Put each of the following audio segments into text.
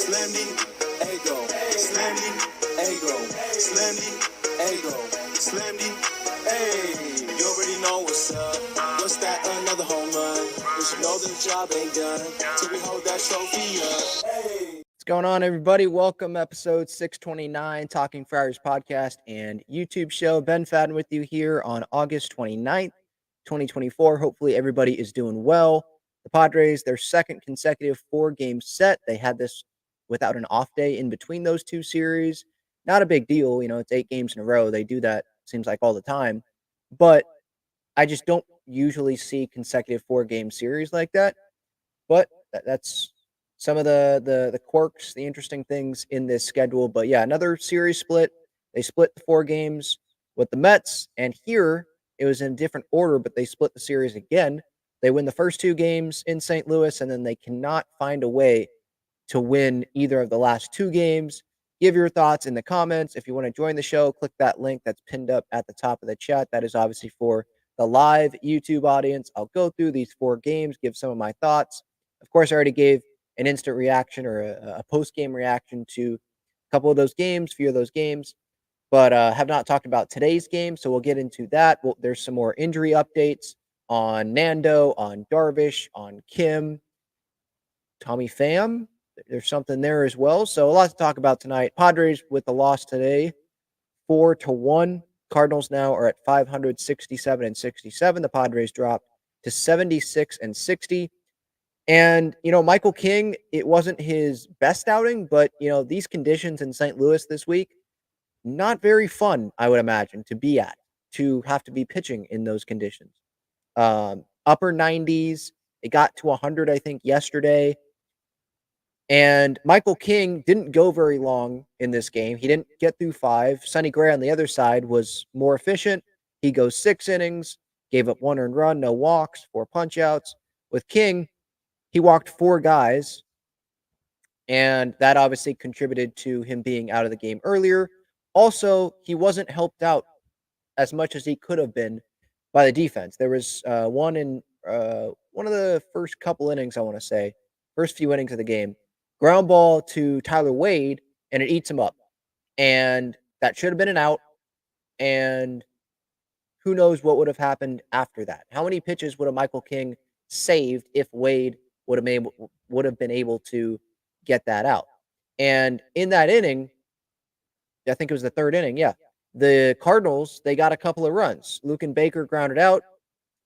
Slendy, ego, Slendy, ego, Slendy, ego, Slendy, hey. You already know what's up. What's that? Another home run. You should know the job ain't done till we hold that trophy up. Hey. What's going on, everybody? Welcome, episode 629, Talking Friars podcast and YouTube show. Ben Fadden with you here on August 29th, 2024. Hopefully, everybody is doing well. The Padres, their second consecutive four-game set. They had this without an off day in between those two series. Not a big deal. You know, it's 8 games in a row. They do that, seems like, all the time. But I just don't usually see consecutive four-game series like that. But that's some of the quirks, the interesting things in this schedule. But yeah, another series split. They split the 4 games with the Mets, and here it was in a different order, but they split the series again. They win the first 2 games in St. Louis, and then they cannot find a way to win either of the last 2 games. Give your thoughts in the comments. If you want to join the show, click that link that's pinned up at the top of the chat. That is obviously for the live YouTube audience. I'll go through these 4 games, give some of my thoughts. Of course, I already gave an instant reaction or a post-game reaction to a couple of those games, few of those games, but have not talked about today's game, so we'll get into that. There's some more injury updates on Nando, on Darvish, on Kim, Tommy Pham. There's something there as well, so a lot to talk about tonight. Padres with the loss today, 4-1. Cardinals now are at 567-67. The Padres dropped to 76-60. And, Michael King, it wasn't his best outing, but, these conditions in St. Louis this week, not very fun, I would imagine, to be at, to have to be pitching in those conditions. Upper 90s, it got to 100, I think, yesterday. And Michael King didn't go very long in this game. He didn't get through 5. Sonny Gray on the other side was more efficient. He goes 6 innings, gave up 1 earned run, no walks, 4 punch-outs. With King, he walked 4 guys, and that obviously contributed to him being out of the game earlier. Also, he wasn't helped out as much as he could have been by the defense. There was one in one of the first couple innings, I want to say, first few innings of the game, ground ball to Tyler Wade, and it eats him up. And that should have been an out, and who knows what would have happened after that. How many pitches would a Michael King saved if Wade would have been able to get that out? And in that inning, I think it was the 3rd inning, yeah, the Cardinals, they got a couple of runs. Luken Baker grounded out,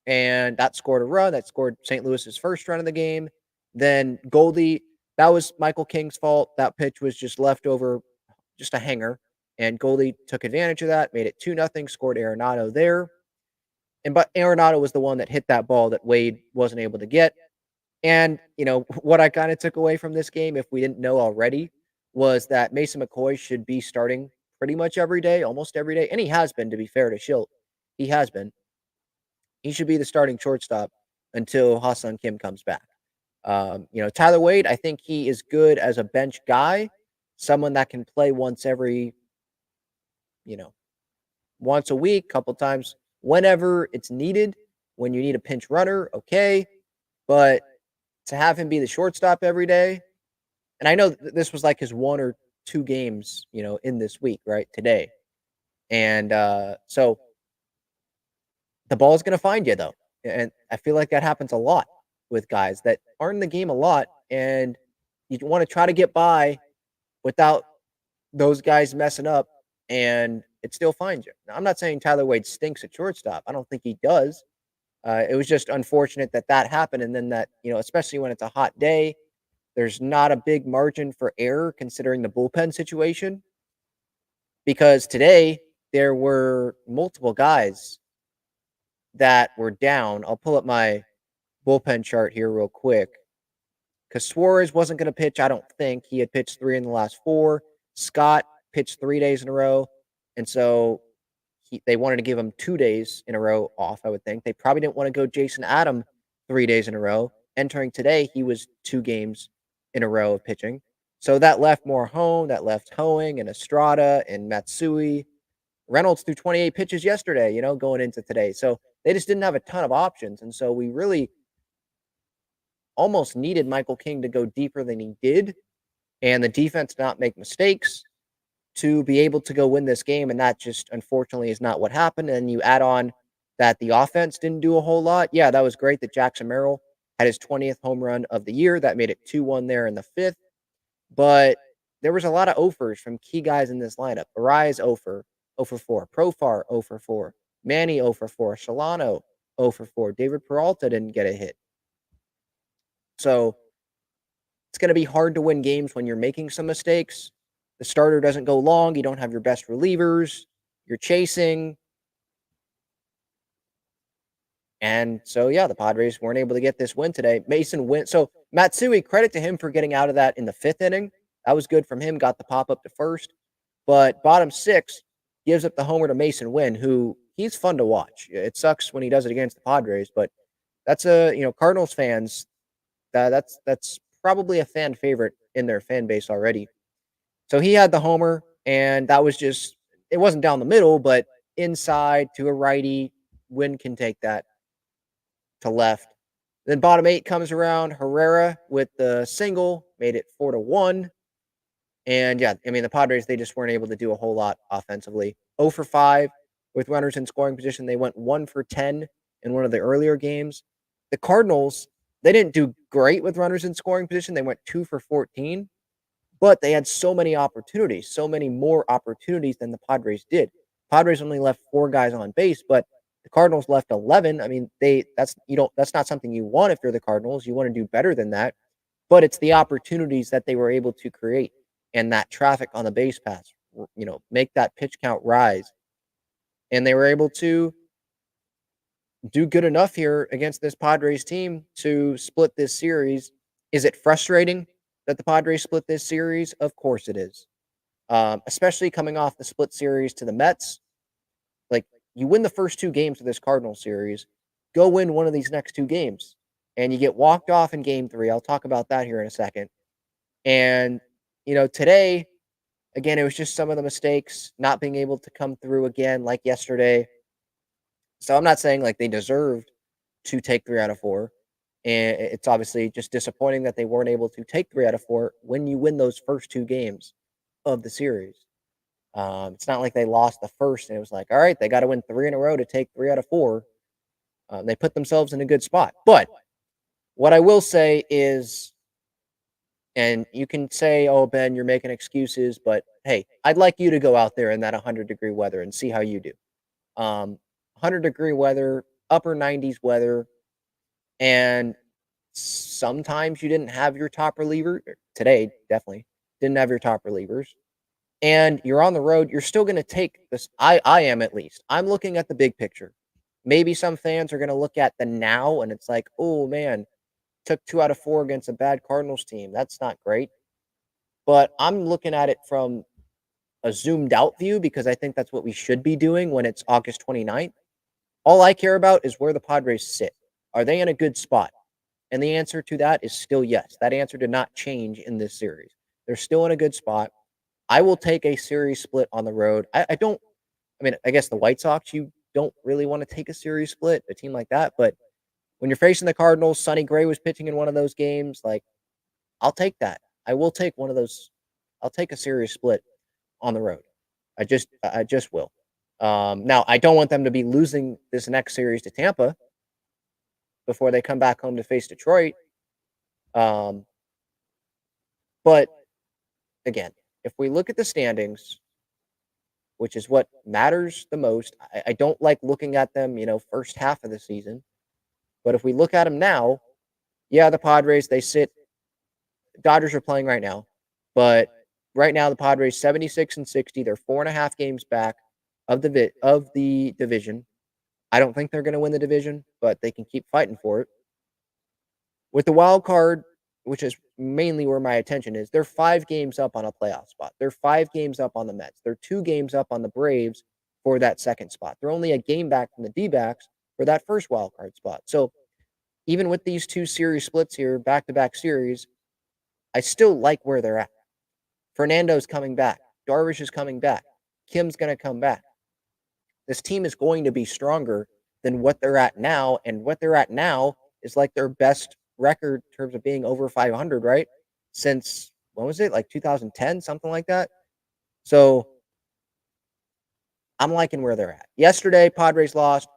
and that scored a run. That scored St. Louis's first run of the game. Then Goldie, that was Michael King's fault. That pitch was just left over, just a hanger, and Goldie took advantage of that, made it 2-0, scored Arenado there. But Arenado was the one that hit that ball that Wade wasn't able to get. And, what I kind of took away from this game, if we didn't know already, was that Mason McCoy should be starting pretty much every day, almost every day. And he has been, to be fair to Schilt. He has been. He should be the starting shortstop until Ha-Seong Kim comes back. Tyler Wade, I think he is good as a bench guy, someone that can play once a week, couple times, whenever it's needed. When you need a pinch runner, okay. But to have him be the shortstop every day, and I know this was like his 1 or 2 games, in this week, right, today. And so the ball's going to find you, though. And I feel like that happens a lot with guys that aren't in the game a lot, and you want to try to get by without those guys messing up, and it still finds you. Now, I'm not saying Tyler Wade stinks at shortstop. I don't think he does. It was just unfortunate that happened, and then that, especially when it's a hot day, there's not a big margin for error considering the bullpen situation. Because today, there were multiple guys that were down. I'll pull up my bullpen chart here real quick. Because Suarez wasn't going to pitch, I don't think. He had pitched 3 in the last 4. Scott pitched 3 days in a row. And so they wanted to give him 2 days in a row off, I would think. They probably didn't want to go Jason Adam 3 days in a row. Entering today, he was 2 games in a row of pitching. So that left Morhone, that left Hoeing and Estrada and Matsui. Reynolds threw 28 pitches yesterday, going into today. So they just didn't have a ton of options. And so we really almost needed Michael King to go deeper than he did. and the defense not make mistakes to be able to go win this game. And that just unfortunately is not what happened. And you add on that the offense didn't do a whole lot. Yeah, that was great that Jackson Merrill had his 20th home run of the year. That made it 2-1 there in the fifth. But there was a lot of offers from key guys in this lineup. Arias 0 for 4, Profar 0 for 4, Manny 0 for 4, Solano 0 for 4, David Peralta didn't get a hit. So it's going to be hard to win games when you're making some mistakes. The starter doesn't go long. You don't have your best relievers. You're chasing. And so, yeah, the Padres weren't able to get this win today. Mason win. So Matsui, credit to him for getting out of that in the fifth inning. That was good from him. Got the pop up to first. But bottom six gives up the homer to Mason Wynn, who he's fun to watch. It sucks when he does it against the Padres, but that's Cardinals fans. That's probably a fan favorite in their fan base already. So he had the homer, and that was just, it wasn't down the middle, but inside to a righty. Wynn can take that to left. Then bottom eight comes around. Herrera with the single made it 4-1. And yeah, I mean, the Padres, they just weren't able to do a whole lot offensively. 0 for 5 with runners in scoring position. They went 1 for 10 in one of the earlier games. The Cardinals, they didn't do great with runners in scoring position. They went 2 for 14, but they had so many opportunities, so many more opportunities than the Padres did. Padres only left 4 guys on base, but the Cardinals left 11. I mean, that's not something you want if you're the Cardinals. You want to do better than that, but it's the opportunities that they were able to create and that traffic on the base paths, make that pitch count rise. And they were able to do good enough here against this Padres team to split this series. Is it frustrating that the Padres split this series? Of course it is. Especially coming off the split series to the Mets. Like, you win the first 2 games of this Cardinal series, go win one of these next 2 games, and you get walked off in game 3. I'll talk about that here in a second. And, today, again, it was just some of the mistakes, not being able to come through again like yesterday. So I'm not saying like they deserved to take 3 out of 4. And it's obviously just disappointing that they weren't able to take 3 out of 4 when you win those first 2 games of the series. It's not like they lost the first and it was like, all right, they got to win 3 in a row to take 3 out of 4. They put themselves in a good spot. But what I will say is, and you can say, oh, Ben, you're making excuses, but hey, I'd like you to go out there in that 100-degree weather and see how you do. 100-degree weather, upper 90s weather, and sometimes you didn't have your top reliever. Today, definitely didn't have your top relievers. And you're on the road, you're still going to take this. I am, at least. I'm looking at the big picture. Maybe some fans are going to look at the now, and it's like, oh, man, took 2 out of 4 against a bad Cardinals team. That's not great. But I'm looking at it from a zoomed out view because I think that's what we should be doing when it's August 29th. All I care about is where the Padres sit. Are they in a good spot? And the answer to that is still yes. That answer did not change in this series. They're still in a good spot. I will take a series split on the road. I guess the White Sox, you don't really want to take a series split, a team like that. But when you're facing the Cardinals, Sonny Gray was pitching in one of those games. Like, I'll take that. I will take one of those. I'll take a series split on the road. I just will. Now, I don't want them to be losing this next series to Tampa before they come back home to face Detroit. But again, if we look at the standings, which is what matters the most, I don't like looking at them, first half of the season. But if we look at them now, yeah, the Padres, they sit. Dodgers are playing right now, but right now the Padres 76-60. They're 4.5 games back of the division. I don't think they're going to win the division, but they can keep fighting for it. With the wild card, which is mainly where my attention is, they're 5 games up on a playoff spot. They're 5 games up on the Mets. They're 2 games up on the Braves for that second spot. They're only a game back from the D-backs for that first wild card spot. So even with these 2 series splits here, back-to-back series, I still like where they're at. Fernando's coming back. Darvish is coming back. Kim's going to come back. This team is going to be stronger than what they're at now, and what they're at now is like their best record in terms of being over 500, right? Since when was it? Like 2010, something like that. So I'm liking where they're at. Yesterday, Padres lost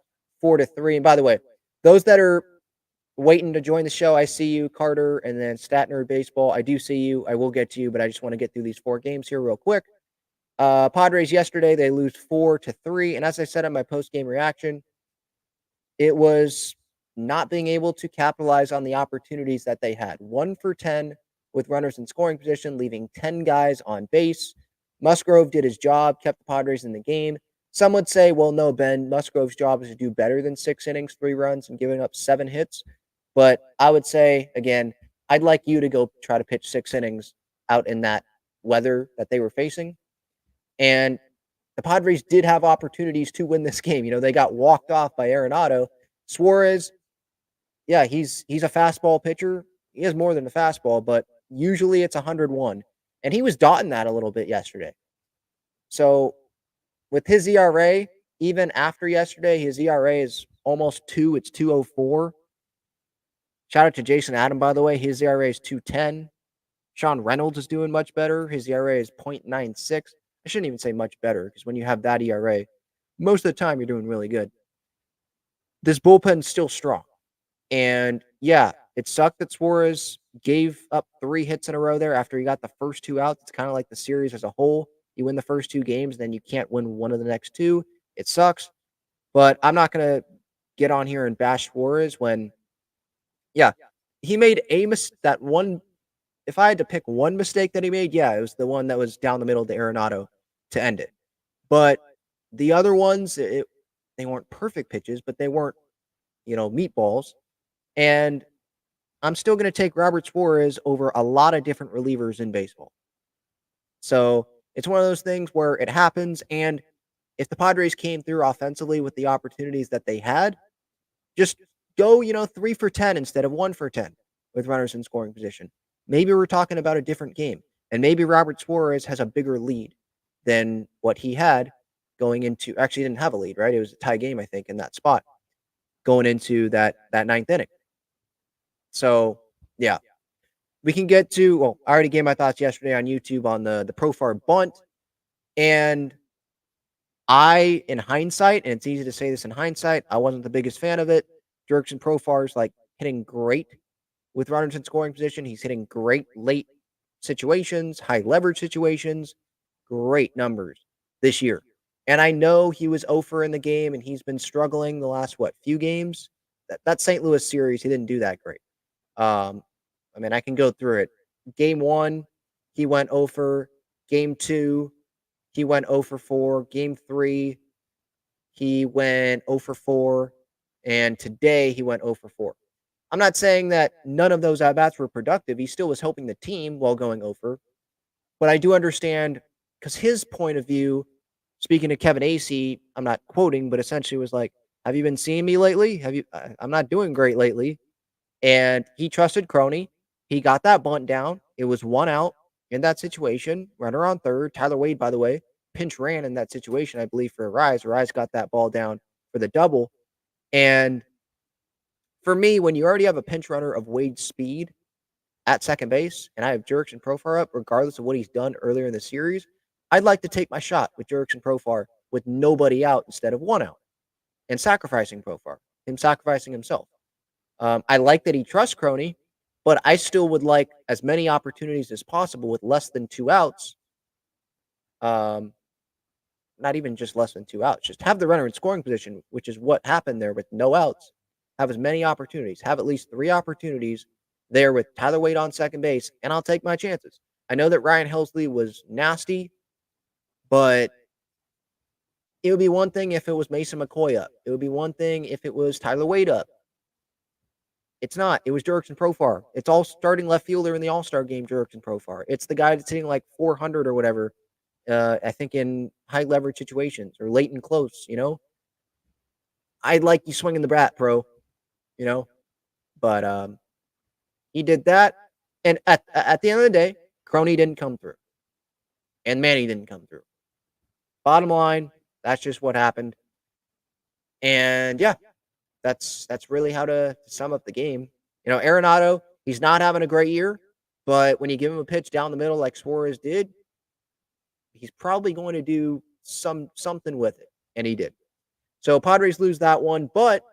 4-3. And by the way, those that are waiting to join the show, I see you, Carter, and then Statner Baseball. I do see you. I will get to you, but I just want to get through these 4 games here real quick. Padres yesterday, they lose 4-3. And as I said in my post-game reaction, it was not being able to capitalize on the opportunities that they had. 1 for 10 with runners in scoring position, leaving 10 guys on base. Musgrove did his job, kept the Padres in the game. Some would say, well, no, Ben, Musgrove's job is to do better than 6 innings, 3 runs, and giving up 7 hits. But I would say, again, I'd like you to go try to pitch 6 innings out in that weather that they were facing. And the Padres did have opportunities to win this game. They got walked off by Arenado. Suarez, yeah, he's a fastball pitcher. He has more than a fastball, but usually it's 101. And he was dotting that a little bit yesterday. So with his ERA, even after yesterday, his ERA is almost 2. It's 2.04. Shout out to Jason Adam, by the way. His ERA is 2.10. Sean Reynolds is doing much better. His ERA is 0.96. I shouldn't even say much better because when you have that ERA, most of the time you're doing really good. This bullpen's still strong. And yeah, it sucked that Suarez gave up 3 hits in a row there after he got the first 2 outs. It's kind of like the series as a whole. You win the first 2 games, then you can't win one of the next 2. It sucks. But I'm not going to get on here and bash Suarez when, yeah, he made that one. If I had to pick one mistake that he made, yeah, it was the one that was down the middle to Arenado to end it. But the other ones, they weren't perfect pitches, but they weren't, meatballs. And I'm still going to take Robert Suarez over a lot of different relievers in baseball. So it's one of those things where it happens. And if the Padres came through offensively with the opportunities that they had, just go, 3 for 10 instead of 1 for 10 with runners in scoring position. Maybe we're talking about a different game. And maybe Robert Suarez has a bigger lead than what he had going into. Actually, he didn't have a lead, right? It was a tie game, I think, in that spot going into that 9th inning. So, yeah. We can get to, well, I already gave my thoughts yesterday on YouTube on the Profar bunt. And in hindsight, and it's easy to say this in hindsight, I wasn't the biggest fan of it. Jurickson Profar's hitting great with runners in scoring position. He's hitting great late situations, high leverage situations, great numbers this year. And I know he was 0 in the game and he's been struggling the last, few games. That St. Louis series, he didn't do that great. I can go through it. Game 1, he went 0. Game 2, he went 0 for 4. Game 3, he went 0 for 4. And today, he went 0 for 4. I'm not saying that none of those at-bats were productive. He still was helping the team while going 0. But I do understand, because his point of view, speaking to Kevin Acee, I'm not quoting, but essentially was like, have you been seeing me lately? I'm not doing great lately. And he trusted Crony. He got that bunt down. It was 1 out in that situation. Runner on third. Tyler Wade, by the way, pinch ran in that situation, I believe, for Arise. Arise got that ball down for the double. And for me, when you already have a pinch runner of Wade's speed at second base, and I have Jurickson Profar up, regardless of what he's done earlier in the series, I'd like to take my shot with Jurickson Profar with nobody out instead of 1 out and sacrificing Profar, him sacrificing himself. I like that he trusts Crony, but I still would like as many opportunities as possible with less than 2 outs. Not even just less than 2 outs. Just have the runner in scoring position, which is what happened there with no outs. Have as many opportunities. Have at least 3 opportunities there with Tyler Wade on second base, and I'll take my chances. I know that Ryan Helsley was nasty, but it would be one thing if it was Mason McCoy up. It would be one thing if it was Tyler Wade up. It's not. It was Jurickson Profar. It's all starting left fielder in the All-Star game, Jurickson Profar. It's the guy that's hitting 400 or whatever, I think in high leverage situations or late and close, I'd like you swinging the bat, bro, But he did that. And at the end of the day, Crony didn't come through. And Manny didn't come through. Bottom line, that's just what happened. And yeah, that's really how to sum up the game. Arenado, he's not having a great year, But when you give him a pitch down the middle like Suarez did, he's probably going to do something with it, and he did. So Padres lose that one, but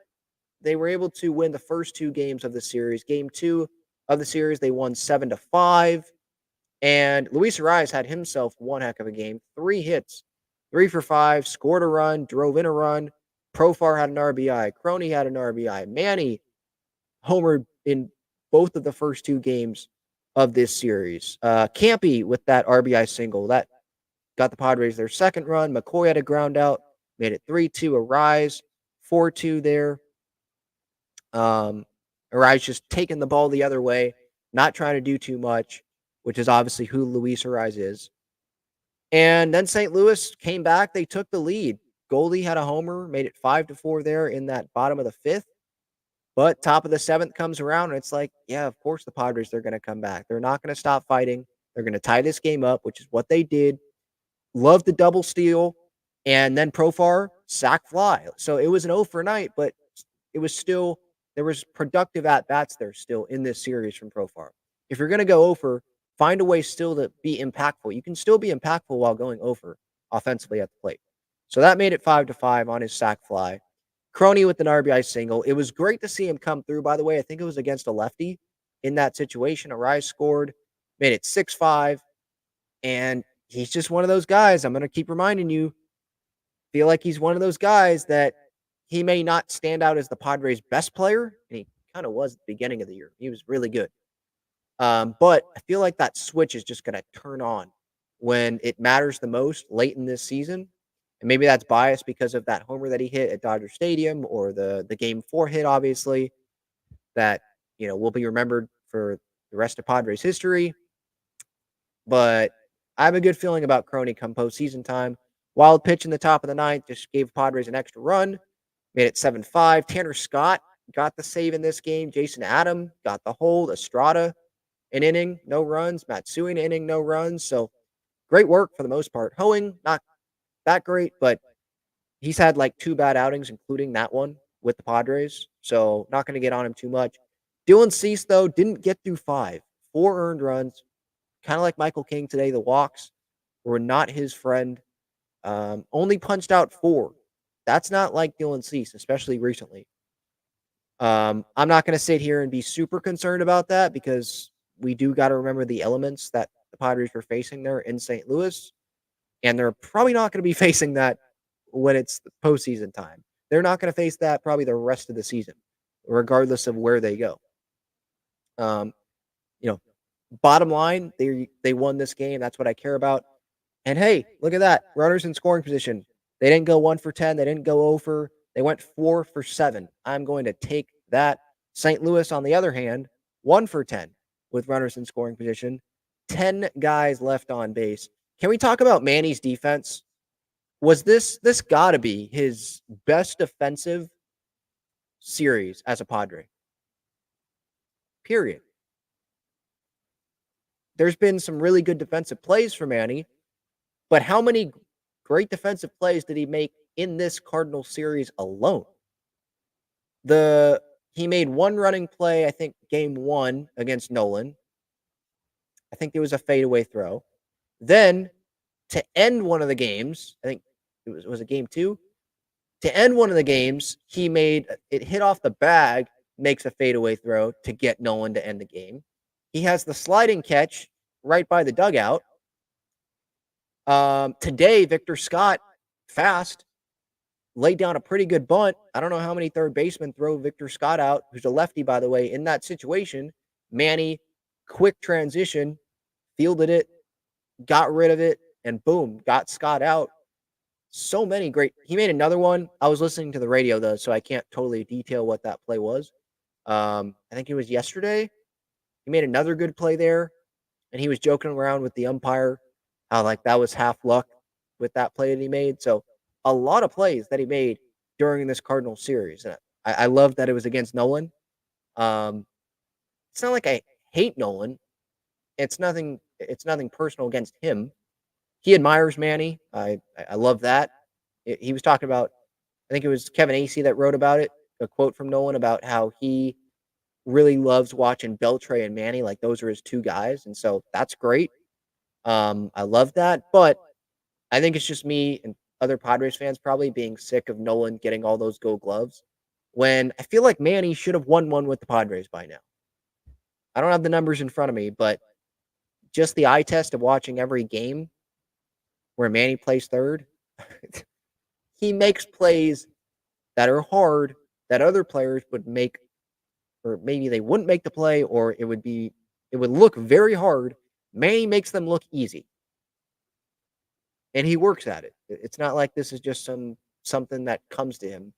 they were able to win the first two games of the series. Game 2 of the series, they won 7-5. And Luis Ariz had himself one heck of a game. 3 hits, 3 for 5, scored a run, drove in a run. Profar had an RBI. Crony had an RBI. Manny homered in both of the first 2 games of this series. Campy with that RBI single. That got the Padres their second run. McCoy had a ground out, made it 3-2. Ariz, 4-2 there. Ariz just taking the ball the other way, not trying to do too much, which is obviously who Luis Ariz is. And then St. Louis came back. They took the lead. Goldie had a homer, made it 5-4 there in that bottom of the 5th. But top of the 7th comes around, and it's like, yeah, of course the Padres, they're going to come back. They're not going to stop fighting. They're going to tie this game up, which is what they did. Loved the double steal. And then Profar, sac fly. So it was an 0 for night, but it was still, there was productive at-bats there still in this series from Profar. If you're going to go 0 for, find a way still to be impactful. You can still be impactful while going 0 for offensively at the plate. So that made it 5-5 on his sac fly. Crony with an RBI single. It was great to see him come through, by the way. I think it was against a lefty in that situation. Ariz scored, made it 6-5. And he's just one of those guys. I'm going to keep reminding you. Feel like he's one of those guys that he may not stand out as the Padres' best player. And he kind of was at the beginning of the year. He was really good. But I feel like that switch is just going to turn on when it matters the most late in this season. And maybe that's biased because of that homer that he hit at Dodger Stadium or the Game 4 hit, obviously, that, will be remembered for the rest of Padres history. But I have a good feeling about Crony come postseason time. Wild pitch in the top of the 9th just gave Padres an extra run, made it 7-5. Tanner Scott got the save in this game. Jason Adam got the hold. Estrada, an inning, no runs. Matsui, an inning, no runs. So great work for the most part. Hoeing, not that great, but he's had like 2 bad outings, including that one with the Padres. So not going to get on him too much. Dylan Cease, though, didn't get through 5. 4 earned runs. Kind of like Michael King today, the walks were not his friend. Only punched out 4. That's not like Dylan Cease, especially recently. I'm not going to sit here and be super concerned about that because we do got to remember the elements that the Padres were facing there in St. Louis. And they're probably not going to be facing that when it's the postseason time. They're not going to face that probably the rest of the season, regardless of where they go. Bottom line, they won this game. That's what I care about. And hey, look at that. Runners in scoring position. They didn't go 1 for 10. They didn't go 0 for. They went 4 for 7. I'm going to take that. St. Louis, on the other hand, 1 for 10 with runners in scoring position. 10 guys left on base. Can we talk about Manny's defense? Was this got to be his best defensive series as a Padre? Period. There's been some really good defensive plays for Manny, but how many great defensive plays did he make in this Cardinal series alone? He made 1 running play, I think, game 1 against Nolan. I think it was a fadeaway throw. Then, to end one of the games, I think was it game 2? To end one of the games, he made it hit off the bag, makes a fadeaway throw to get Nolan to end the game. He has the sliding catch right by the dugout. Today, Victor Scott, fast, laid down a pretty good bunt. I don't know how many third basemen throw Victor Scott out, who's a lefty, by the way, in that situation. Manny, quick transition, fielded it, got rid of it, and boom, got Scott out. So many great. He made another one. I was listening to the radio, though, so I can't totally detail what that play was. I think it was yesterday. He made another good play there, and he was joking around with the umpire how, like, that was half luck with that play that he made. So a lot of plays that he made during this Cardinals series. And I love that it was against Nolan. It's not like I hate Nolan. It's nothing personal against him. He admires Manny. I love that. He was talking about, I think it was Kevin Acee that wrote about it, a quote from Nolan about how he really loves watching Beltre and Manny. Like, those are his two guys, and so that's great. I love that, but I think it's just me and other Padres fans probably being sick of Nolan getting all those Gold Gloves when I feel like Manny should have won one with the Padres by now. I don't have the numbers in front of me, but just the eye test of watching every game where Manny plays third, he makes plays that are hard that other players would make, or maybe they wouldn't make the play, or it would look very hard. Manny makes them look easy. And he works at it. It's not like this is just something that comes to him.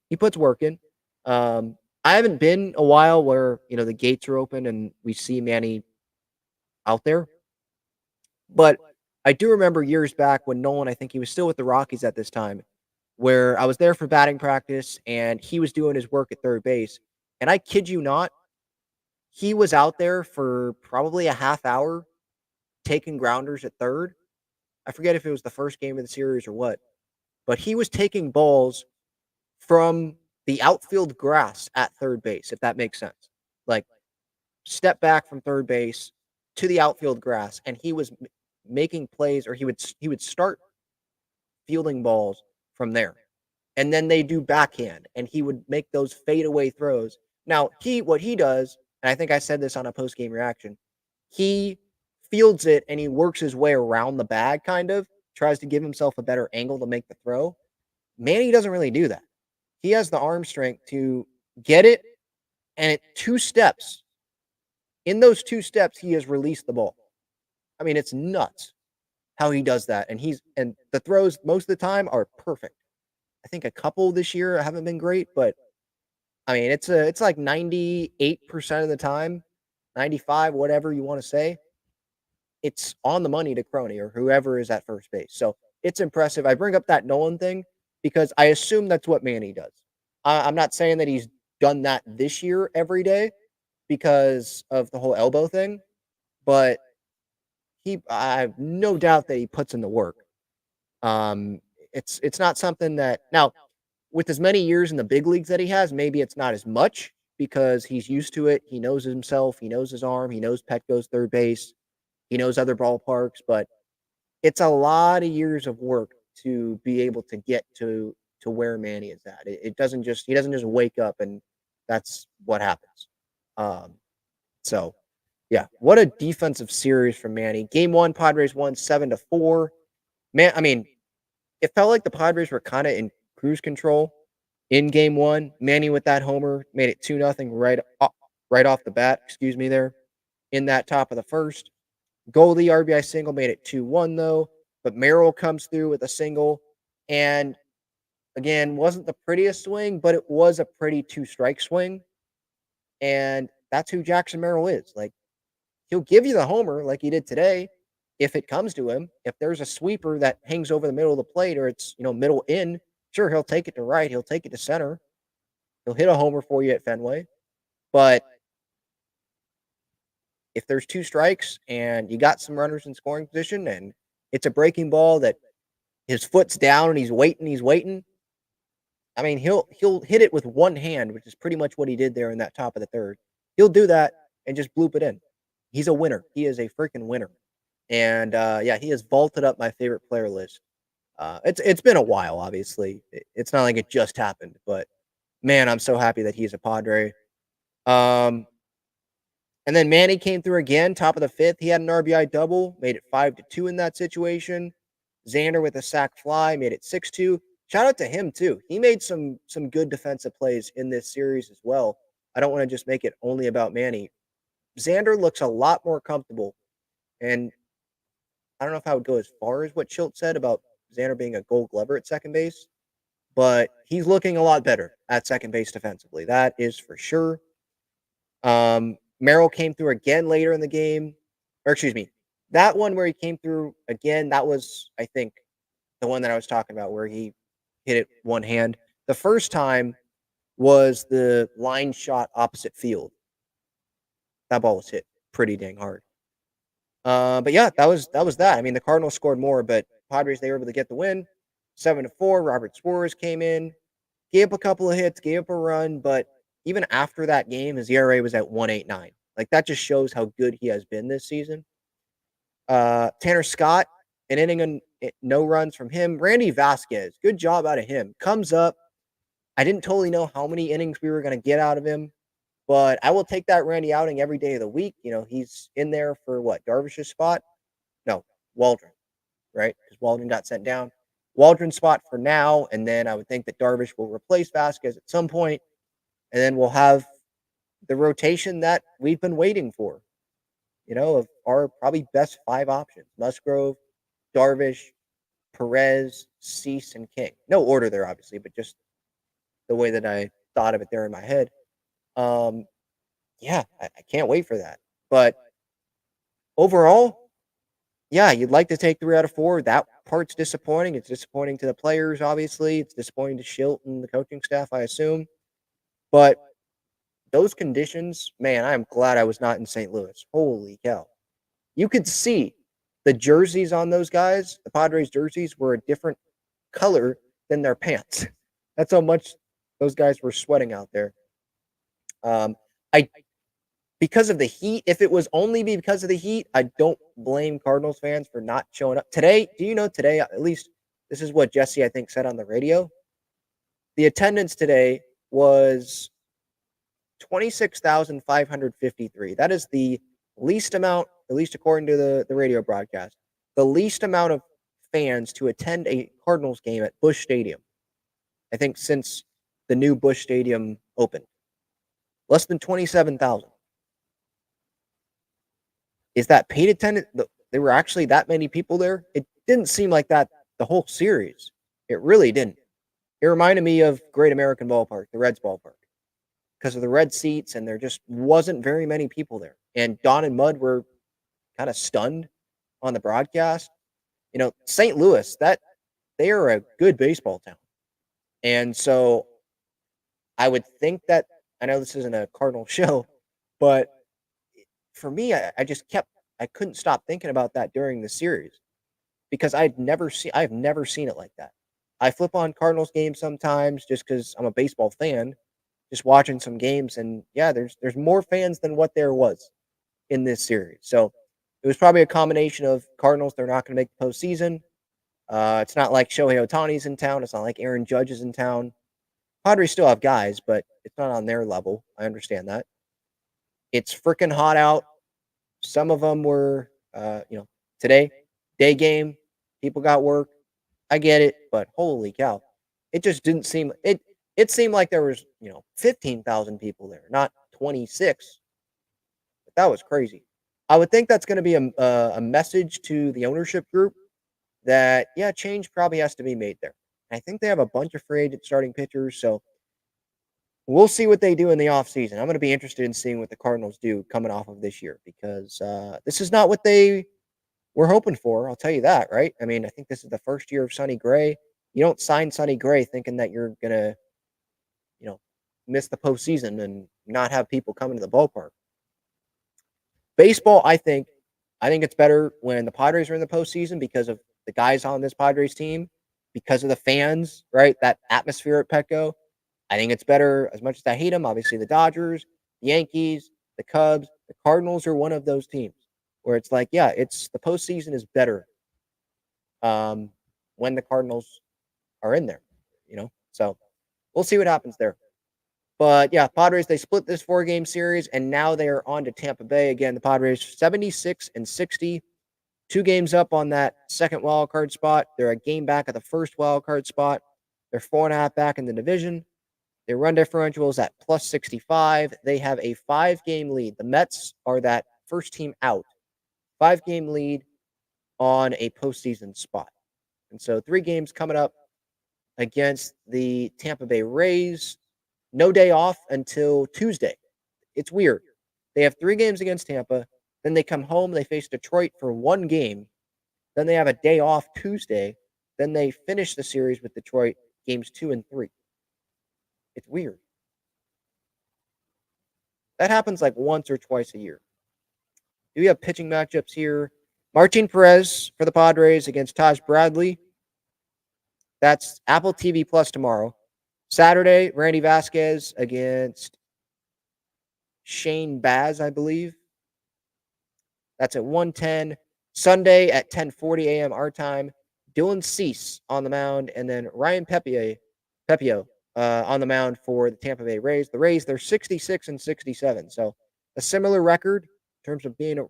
He puts work in. I haven't been a while where, the gates are open and we see Manny out there. But I do remember years back when Nolan, I think he was still with the Rockies at this time, where I was there for batting practice and he was doing his work at third base. And I kid you not, he was out there for probably a half hour taking grounders at third. I forget if it was the first game of the series or what, but he was taking balls from the outfield grass at third base, if that makes sense. Like, step back from third base to the outfield grass, and he was making plays, or he would start fielding balls from there. And then they do backhand, and he would make those fadeaway throws. Now, what he does, and I think I said this on a post-game reaction, he fields it and he works his way around the bag, kind of, tries to give himself a better angle to make the throw. Manny doesn't really do that. He has the arm strength to get it, and at 2 steps, in those 2 steps, he has released the ball. I mean, it's nuts how he does that. And the throws most of the time are perfect. I think a couple this year haven't been great, but I mean, it's like 98% of the time, 95, whatever you want to say, it's on the money to Crony or whoever is at first base. So it's impressive. I bring up that Nolan thing because I assume that's what Manny does. I'm not saying that he's done that this year every day because of the whole elbow thing, but I have no doubt that he puts in the work. It's not something that now, with as many years in the big leagues that he has, maybe it's not as much because he's used to it. He knows himself. He knows his arm. He knows Petco's third base. He knows other ballparks, but it's a lot of years of work to be able to get to where Manny is at. He doesn't just wake up and that's what happens. So yeah, what a defensive series from Manny. Game 1, Padres won 7-4. Man, I mean, it felt like the Padres were kind of in cruise control in Game 1. Manny with that homer made it 2-0 right off the bat. Excuse me, there in that top of the first. Goldie RBI single made it 2-1 though, but Merrill comes through with a single, and again, wasn't the prettiest swing, but it was a pretty 2-strike swing, and that's who Jackson Merrill is. Like, he'll give you the homer like he did today if it comes to him. If there's a sweeper that hangs over the middle of the plate or it's, middle in, sure, he'll take it to right, he'll take it to center. He'll hit a homer for you at Fenway. But if there's 2 strikes and you got some runners in scoring position and it's a breaking ball that his foot's down and he's waiting, I mean, he'll hit it with one hand, which is pretty much what he did there in that top of the third. He'll do that and just bloop it in. He's a winner. He is a freaking winner. And yeah, he has vaulted up my favorite player list. It's been a while, obviously. It's not like it just happened, but man, I'm so happy that he's a Padre. And then Manny came through again, top of the 5th. He had an RBI double, made it 5-2 in that situation. Xander with a sac fly, made it 6-2. Shout out to him too. He made some good defensive plays in this series as well. I don't want to just make it only about Manny. Xander looks a lot more comfortable, and I don't know if I would go as far as what Schilt said about Xander being a Gold Glover at second base, but he's looking a lot better at second base defensively. That is for sure. Merrill came through again later in the game, or excuse me, that one where he came through again, that was, I think, the one that I was talking about where he hit it one hand. The first time was the line shot opposite field. That ball was hit pretty dang hard. But yeah, that was that. I mean, the Cardinals scored more, but Padres, they were able to get the win. 7-4. Robert Suarez came in, gave up a couple of hits, gave up a run, but even after that game, his ERA was at 1.89. Like, that just shows how good he has been this season. Tanner Scott, an inning and no runs from him. Randy Vasquez, good job out of him. Comes up. I didn't totally know how many innings we were going to get out of him, but I will take that Randy outing every day of the week. He's in there for what? Darvish's spot? No, Waldron, right? Because Waldron got sent down. Waldron's spot for now, and then I would think that Darvish will replace Vasquez at some point, and then we'll have the rotation that we've been waiting for, of our probably best 5 options. Musgrove, Darvish, Perez, Cease, and King. No order there, obviously, but just the way that I thought of it there in my head. Yeah, I can't wait for that. But overall, yeah, you'd like to take 3 out of 4. That part's disappointing. It's disappointing to the players, obviously. It's disappointing to Schilt and the coaching staff, I assume. But those conditions, man, I'm glad I was not in St. Louis. Holy cow. You could see the jerseys on those guys, the Padres jerseys, were a different color than their pants. That's how much those guys were sweating out there. Because of the heat, if it was only because of the heat, I don't blame Cardinals fans for not showing up. Today, do you know today, at least this is what Jesse, I think, said on the radio, the attendance today was 26,553. That is the least amount, at least according to the radio broadcast, the least amount of fans to attend a Cardinals game at Busch Stadium, I think, since the new Busch Stadium opened. Less than 27,000. Is that paid attendance? There were actually that many people there? It didn't seem like that the whole series. It really didn't. It reminded me of Great American Ballpark, the Reds ballpark, because of the red seats, and there just wasn't very many people there. And Don and Mud were kind of stunned on the broadcast. St. Louis, they are a good baseball town. And so I would think that, I know this isn't a Cardinal show, but for me, I couldn't stop thinking about that during the series, because I've never seen it like that. I flip on Cardinals games sometimes just because I'm a baseball fan, just watching some games, and yeah, there's more fans than what there was in this series. So it was probably a combination of Cardinals, they're not going to make the postseason. It's not like Shohei Ohtani's in town. It's not like Aaron Judge is in town. Padres still have guys, but it's not on their level. I understand that. It's freaking hot out. Some of them were, today, day game, people got work. I get it, but holy cow. It just didn't seem, it seemed like there was, 15,000 people there, not 26. But that was crazy. I would think that's going to be a message to the ownership group that, yeah, change probably has to be made there. I think they have a bunch of free agent starting pitchers, so we'll see what they do in the offseason. I'm going to be interested in seeing what the Cardinals do coming off of this year, because this is not what they were hoping for. I'll tell you that, right? I mean, I think this is the first year of Sonny Gray. You don't sign Sonny Gray thinking that you're going to, miss the postseason and not have people come into the ballpark. Baseball, I think it's better when the Padres are in the postseason because of the guys on this Padres team, because of the fans, right? That atmosphere at Petco. I think it's better, as much as I hate them, obviously the Dodgers, the Yankees, the Cubs, the Cardinals are one of those teams where it's like, yeah, it's the postseason is better when the Cardinals are in there, So we'll see what happens there. But yeah, Padres, they split this 4-game series, and now they are on to Tampa Bay. Again, the Padres 76-60, 2 games up on that second wild card spot. They're a game back at the first wild card spot. They're 4.5 back in the division. Their run differential is at plus 65. They have a 5-game lead. The Mets are that first team out. 5-game lead on a postseason spot. And so 3 games coming up against the Tampa Bay Rays. No day off until Tuesday. It's weird. They have 3 games against Tampa. Then they come home. They face Detroit for 1 game. Then they have a day off Tuesday. Then they finish the series with Detroit, games 2 and 3. It's weird. That happens like once or twice a year. Do we have pitching matchups here? Martin Perez for the Padres against Taj Bradley. That's Apple TV Plus tomorrow. Saturday, Randy Vasquez against Shane Baz, I believe. That's at 1:10. Sunday at 10:40 a.m. our time. Dylan Cease on the mound, and then Ryan Pepio on the mound for the Tampa Bay Rays. The Rays, they're 66 and 67, so a similar record in terms of being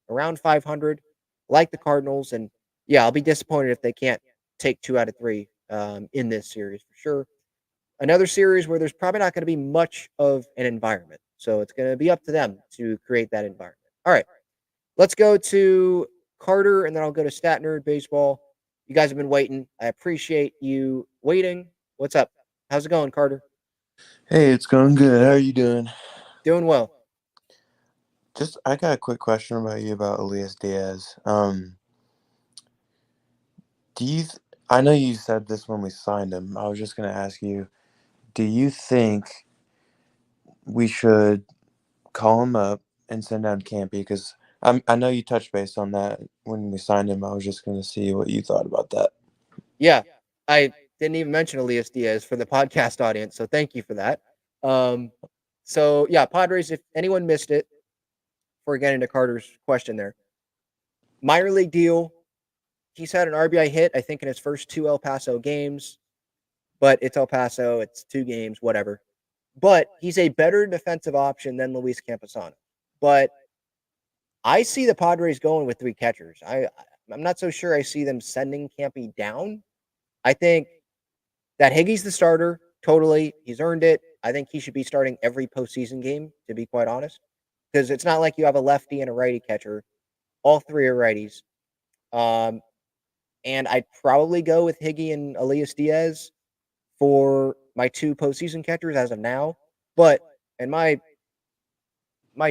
around 500, like the Cardinals. And yeah, I'll be disappointed if they can't take 2 out of 3 in this series for sure. Another series where there's probably not going to be much of an environment, so it's going to be up to them to create that environment. All right, let's go to Carter, and then I'll go to Stat Nerd Baseball. You guys have been waiting. I appreciate you waiting. What's up? How's it going, Carter? Hey, it's going good. How are you doing? Doing well. I got a quick question about you about Elias Diaz. I know you said this when we signed him. I was just gonna ask you, do you think we should call him up and send down Campy? Because I know you touched base on that when we signed him. I was just gonna see what you thought about that. Yeah, I didn't even mention Elias Diaz for the podcast audience, so thank you for that. So yeah, Padres, if anyone missed it, before getting to Carter's question there, minor league deal. He's had an RBI hit, I think, in his first 2 El Paso games, but it's El Paso, it's 2 games, whatever. But he's a better defensive option than Luis Campusano. But I see the Padres going with 3 catchers. I'm not so sure I see them sending Campy down. I think that Higgy's the starter, totally. He's earned it. I think he should be starting every postseason game, to be quite honest, because it's not like you have a lefty and a righty catcher. All 3 are righties. And I'd probably go with Higgy and Elias Diaz for my 2 postseason catchers as of now. But and my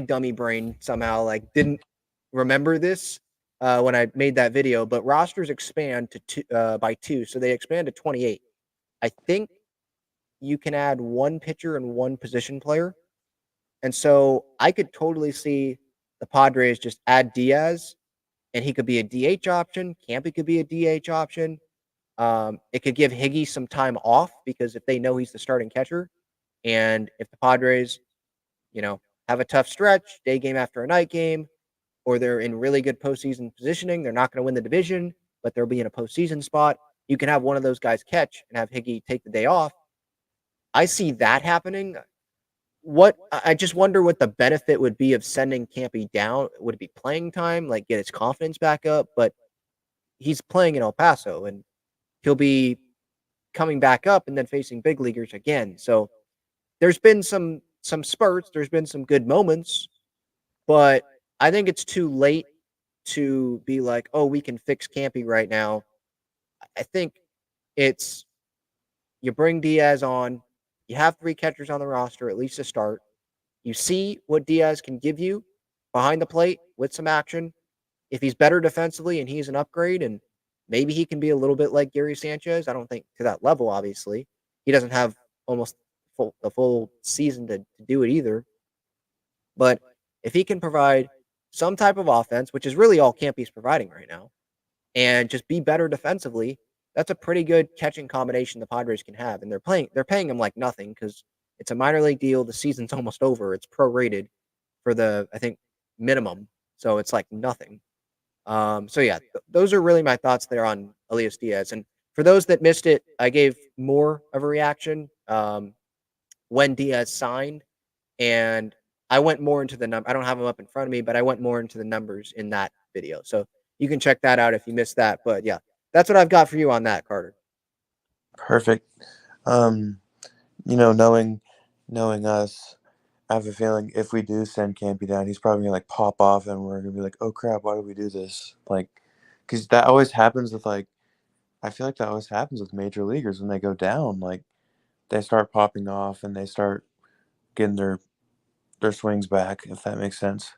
dummy brain somehow like didn't remember this when I made that video. But rosters expand to by 2, so they expand to 28. I think you can add 1 pitcher and 1 position player, and so I could totally see the Padres just add Diaz, and he could be a DH option. Campy could be a DH option. It could give Higgy some time off because if they know he's the starting catcher, and if the Padres, have a tough stretch, day game after a night game, or they're in really good postseason positioning, they're not going to win the division, but they'll be in a postseason spot. You can have one of those guys catch and have Higgy take the day off. I see that happening. I just wonder what the benefit would be of sending Campy down. Would it be playing time, like get his confidence back up? But he's playing in El Paso, and he'll be coming back up and then facing big leaguers again. So there's been some spurts, there's been some good moments, but I think it's too late to be like, oh, we can fix Campy right now. I think it's you bring Diaz on, you have 3 catchers on the roster, at least to start. You see what Diaz can give you behind the plate with some action. If he's better defensively and he's an upgrade, and maybe he can be a little bit like Gary Sanchez. I don't think to that level, obviously. He doesn't have almost a full season to do it either. But if he can provide some type of offense, which is really all Campy's providing right now, and just be better defensively, that's a pretty good catching combination the Padres can have. And they're paying him like nothing because it's a minor league deal. The season's almost over. It's prorated for the, I think, minimum. So it's like nothing. So yeah, those are really my thoughts there on Elias Diaz. And for those that missed it, I gave more of a reaction when Diaz signed, and I went more into the number. I don't have them up in front of me, but I went more into the numbers in that video. So you can check that out if you missed that. But yeah, that's what I've got for you on that, Carter. Perfect. Knowing us, I have a feeling if we do send Campy down, he's probably gonna like pop off, and we're gonna be like, "Oh crap, why did we do this?" Like, because that always happens with I feel like that always happens with major leaguers when they go down. Like, they start popping off and they start getting their swings back. If that makes sense.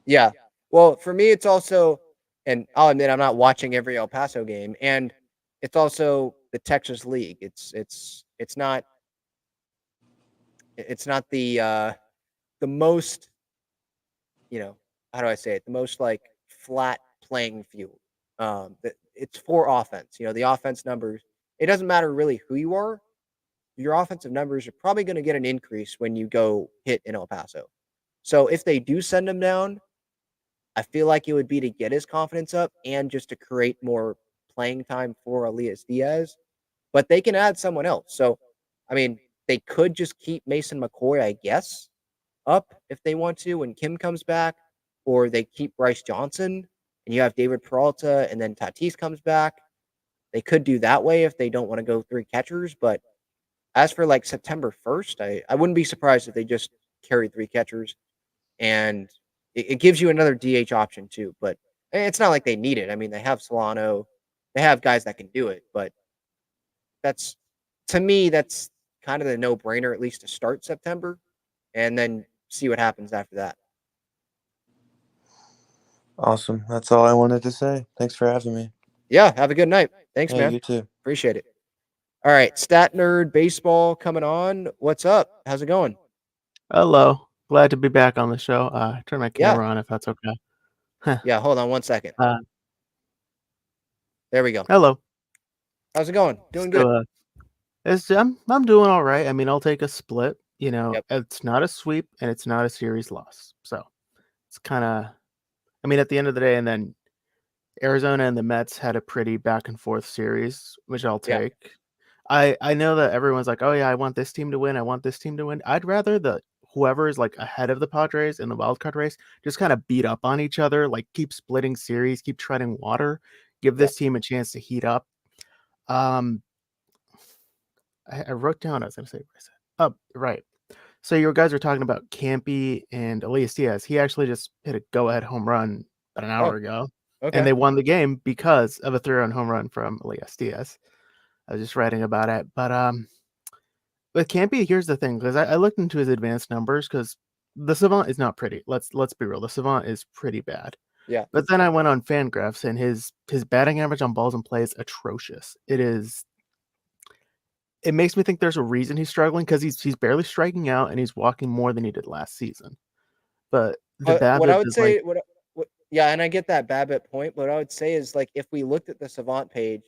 Yeah. Well, for me, it's also, and I'll admit I'm not watching every El Paso game, and it's also the Texas League. It's not the most, how do I say it? The most like flat playing field. It's for offense. The offense numbers. It doesn't matter really who you are. Your offensive numbers are probably going to get an increase when you go hit in El Paso. So if they do send him down, I feel like it would be to get his confidence up and just to create more playing time for Elias Diaz. But they can add someone else. So, I mean, they could just keep Mason McCoy, I guess, up if they want to when Kim comes back, or they keep Bryce Johnson and you have David Peralta and then Tatis comes back. They could do that way if they don't want to go 3 catchers. But as for like September 1st, I wouldn't be surprised if they just carried 3 catchers, and it gives you another DH option too. But it's not like they need it. I mean, they have Solano, they have guys that can do it, but that's to me, that's kind of the no-brainer, at least to start September, and then see what happens after that. Awesome. That's all I wanted to say. Thanks for having me. Yeah, have a good night. Thanks, Hey, man. you too. Appreciate it. All right, Stat Nerd Baseball coming on. What's up? How's it going? Hello. Glad to be back on the show. Turn my Yeah. camera on if that's okay. Yeah, hold on one second. There we go. Hello. How's it going? Doing So, good. I'm doing all right. I mean, I'll take a split. You know, Yep. It's not a sweep and it's not a series loss. So it's kind of, I mean, at the end of the day, and then Arizona and the Mets had a pretty back and forth series, which I'll Yeah. take. I know that everyone's like, oh yeah, I want this team to win. I want this team to win. I'd rather whoever is like ahead of the Padres in the wild card race just kind of beat up on each other, like keep splitting series, keep treading water, give this team a chance to heat up. I wrote down, I was going to say what I said. Oh, right. So you guys were talking about Campy and Elias Diaz. He actually just hit a go-ahead home run about an hour ago. Okay. And they won the game because of a 3-run home run from Elias Diaz. I was just writing about it. But with Campy, here's the thing, because I looked into his advanced numbers, because the Savant is not pretty. Let's be real. The Savant is pretty bad. Yeah. But then I went on Fangraphs, and his batting average on balls in play is atrocious. It makes me think there's a reason he's struggling, because he's barely striking out and he's walking more than he did last season. But the BABIP what I would is say, like, yeah, and I get that BABIP point, but what I would say is, like, if we looked at the Savant page,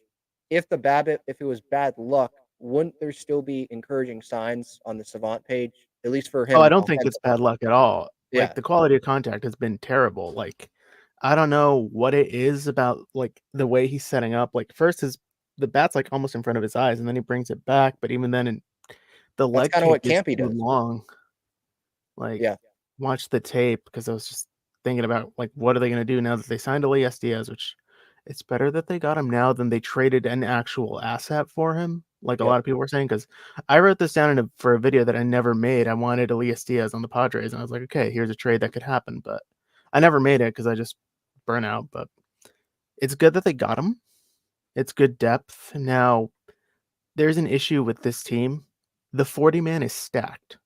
if the BABIP, if it was bad luck, wouldn't there still be encouraging signs on the Savant page, at least for him? oh, I don't think it's bad luck at all. Yeah. Like, the quality of contact has been terrible. Like, I don't know what it is about, like, the way he's setting up. Like, first the bat's like almost in front of his eyes, and then he brings it back. But even then, the That's leg kind of what kick is Campy too does. long. Like, Yeah. watch the tape, because I was just thinking about, like, what are they going to do now that they signed Elias Diaz, which it's better that they got him now than they traded an actual asset for him, like a lot of people were saying, because I wrote this down for a video that I never made. I wanted Elias Diaz on the Padres, and I was like, okay, here's a trade that could happen, but I never made it because I just burn out. But it's good that they got him. It's good depth. Now, there's an issue with this team. The 40-man is stacked.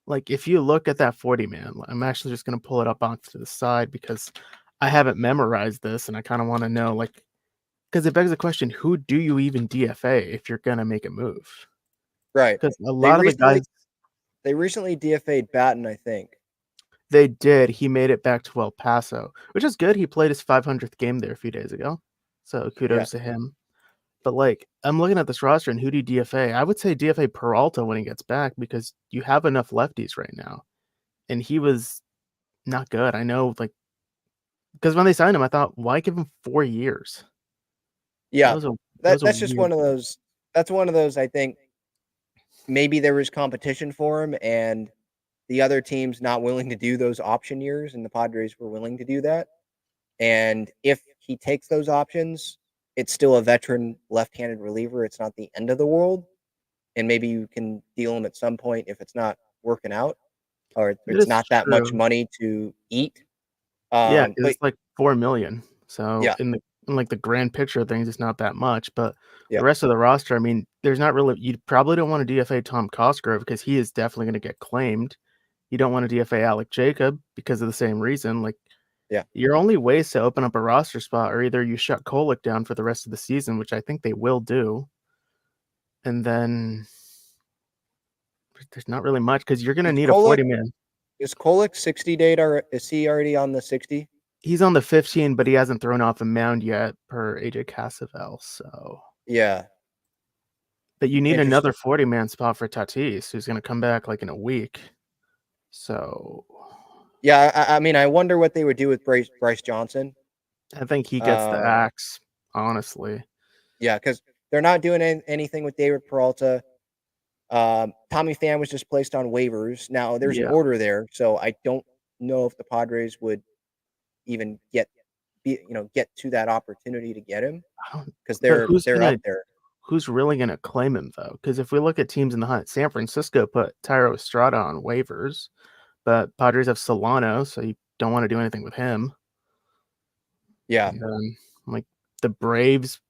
Like, if you look at that 40-man, I'm actually just going to pull it up onto the side because I haven't memorized this, and I kind of want to know, like, because it begs the question, who do you even DFA if you're going to make a move? Right. Because a lot of the guys... They recently DFA'd Batten, I think. They did. He made it back to El Paso, which is good. He played his 500th game there a few days ago. So kudos to him. But, like, I'm looking at this roster, and who do you DFA? I would say DFA Peralta when he gets back, because you have enough lefties right now. And he was not good. I know, like, because when they signed him, I thought, why give him 4 years? Yeah, that's just one of those. That's one of those, I think, maybe there was competition for him, and the other team's not willing to do those option years, and the Padres were willing to do that. And if he takes those options, it's still a veteran left-handed reliever. It's not the end of the world. And maybe you can deal him at some point if it's not working out, or it's not that much money to eat. Yeah, it's like $4 million. So in like the grand picture of things, it's not that much. But the rest of the roster, I mean, there's not really. You probably don't want to DFA Tom Cosgrove because he is definitely going to get claimed. You don't want to DFA Alec Jacob because of the same reason. Like, your only ways to open up a roster spot are either you shut Kolek down for the rest of the season, which I think they will do, and then there's not really much because you're going to need a 40-man. Is Kolek 60 date, or is he already on the 60? He's on the 15, but he hasn't thrown off a mound yet per AJ Casavel. So but you need another 40-man spot for Tatis, who's going to come back like in a week. So Yeah, I mean, I wonder what they would do with Bryce Johnson. I think he gets the axe, honestly. Yeah, because they're not doing anything with David Peralta. Tommy Pham was just placed on waivers. Now there's an Yeah. order there, so I don't know if the Padres would even get to that opportunity to get him because But they're up there. who's really gonna claim him though? Because if we look at teams in the hunt, San Francisco put Tyro Estrada on waivers, but Padres have Solano, so you don't want to do anything with him. Yeah, And then, like the Braves,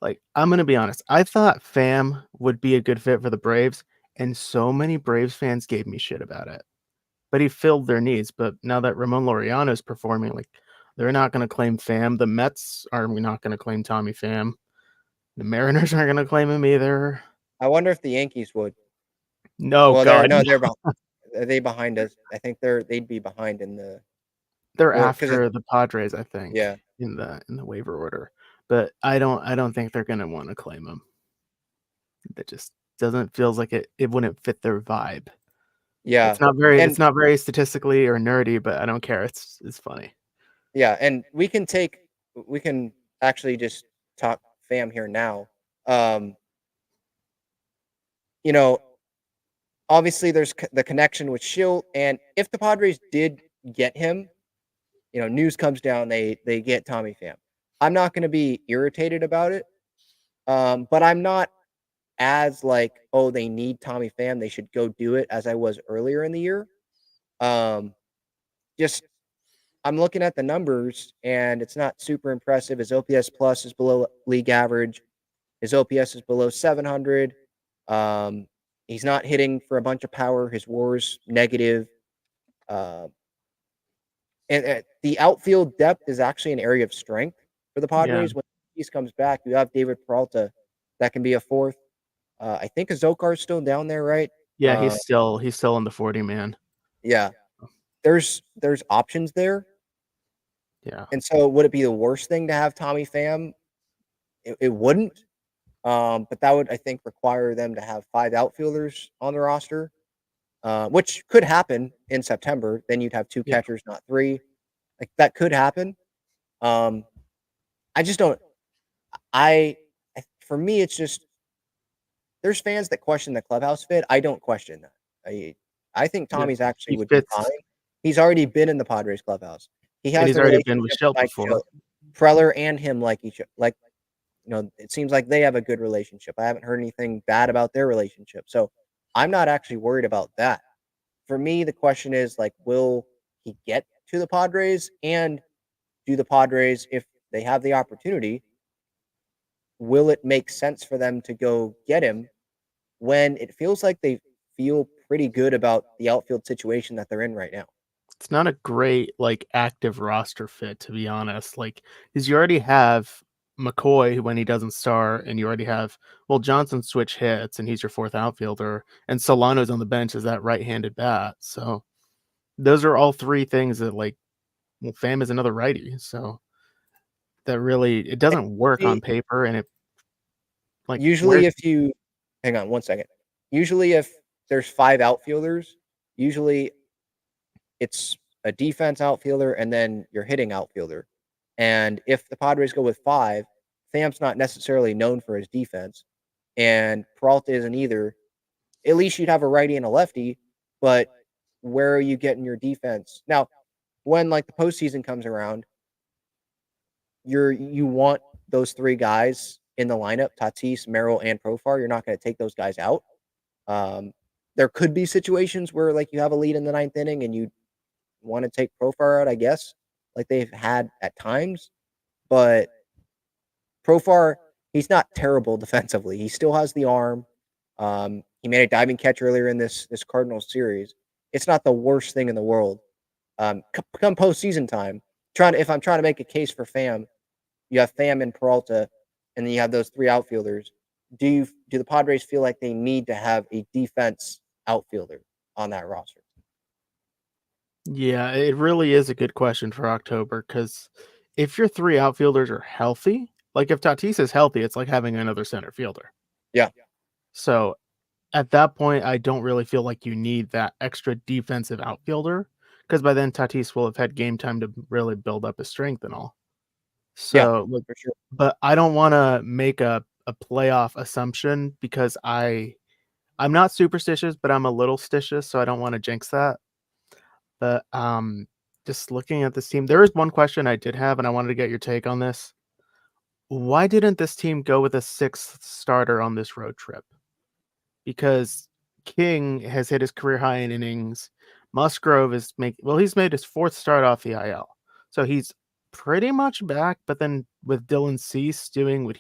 like I'm gonna be honest, I thought Pham would be a good fit for the Braves, and so many Braves fans gave me shit about it. But he filled their needs. But now that Ramon Laureano is performing, like they're not gonna claim Pham. The Mets are not gonna claim Tommy Pham. The Mariners aren't gonna claim him either. I wonder if the Yankees would. No, Well, God, they're are they behind us? I think they'd be behind in the they're or because after the Padres, I think, yeah. in the waiver order. But I don't think they're gonna want to claim him. That just doesn't feels like it wouldn't fit their vibe. Yeah, It's not very statistically or nerdy, but I don't care. It's funny. yeah, and we can actually just talk Pham here now. Um, you know, obviously there's the connection with Schill, and if the Padres did get him, news comes down, they get Tommy Pham. I'm not going to be irritated about it, but I'm not as like, oh, they need Tommy Pham, they should go do it as I was earlier in the year. Um, just I'm looking at the numbers, and it's not super impressive. His OPS plus is below league average. His OPS is below 700. Um, he's not hitting for a bunch of power. His WAR's negative. Uh, and the outfield depth is actually an area of strength for the Yeah. Padres. When Tatis comes back, you have David Peralta that can be a fourth. I think Azokar's still down there, right? Yeah, he's still in the 40 man. Yeah. There's options there. Yeah. And so would it be the worst thing to have Tommy Pham? It wouldn't. But that would, I think, require them to have 5 outfielders on the roster, which could happen in September. Then you'd have 2 Yeah. catchers, not 3. Like that could happen. I just don't. For me, it's just there's fans that question the clubhouse fit. I don't question that. I think Tommy's actually He would fits, be fine. He's already been in the Padres clubhouse. He and has he's the already been with relationship Schilt Mike before. Schilt. Preller and him like each like it seems like they have a good relationship. I haven't heard anything bad about their relationship. So I'm not actually worried about that. For me, the question is like, will he get to the Padres? And do the Padres, if they have the opportunity, will it make sense for them to go get him when it feels like they feel pretty good about the outfield situation that they're in right now? It's not a great like active roster fit, to be honest. Like, because you already have McCoy when he doesn't start, and you already have Johnson switch hits, and he's your 4th outfielder, and Solano's on the bench as that right-handed bat. So those are all 3 things that Pham is another righty, so that really it doesn't work on paper, and it Usually, if you hang on one second, usually if there's 5 outfielders, usually it's a defense outfielder and then your hitting outfielder. And if the Padres go with 5, Pham's not necessarily known for his defense, and Peralta isn't either. At least you'd have a righty and a lefty, but where are you getting your defense? Now, when like the postseason comes around, you want those 3 guys in the lineup, Tatis, Merrill, and Profar. You're not going to take those guys out. There could be situations where like you have a lead in the 9th inning and you want to take Profar out, I guess, like they've had at times. But Profar, he's not terrible defensively. He still has the arm. He made a diving catch earlier in this Cardinals series. It's not the worst thing in the world. Come postseason time, if I'm trying to make a case for Pham, you have Pham and Peralta, and then you have those 3 outfielders. Do the Padres feel like they need to have a defense outfielder on that roster? Yeah, it really is a good question for October, because if your 3 outfielders are healthy, like if Tatis is healthy, it's like having another center fielder. Yeah. So at that point, I don't really feel like you need that extra defensive outfielder, because by then Tatis will have had game time to really build up his strength and all. Yeah, So, like, for sure. but I don't want to make a playoff assumption because I'm not superstitious, but I'm a little stitious, so I don't want to jinx that. But just looking at this team, there is one question I did have, and I wanted to get your take on this. Why didn't this team go with a sixth starter on this road trip? Because King has hit his career high in innings. Musgrove is he's made his fourth start off the IL. So he's pretty much back, but then with Dylan Cease doing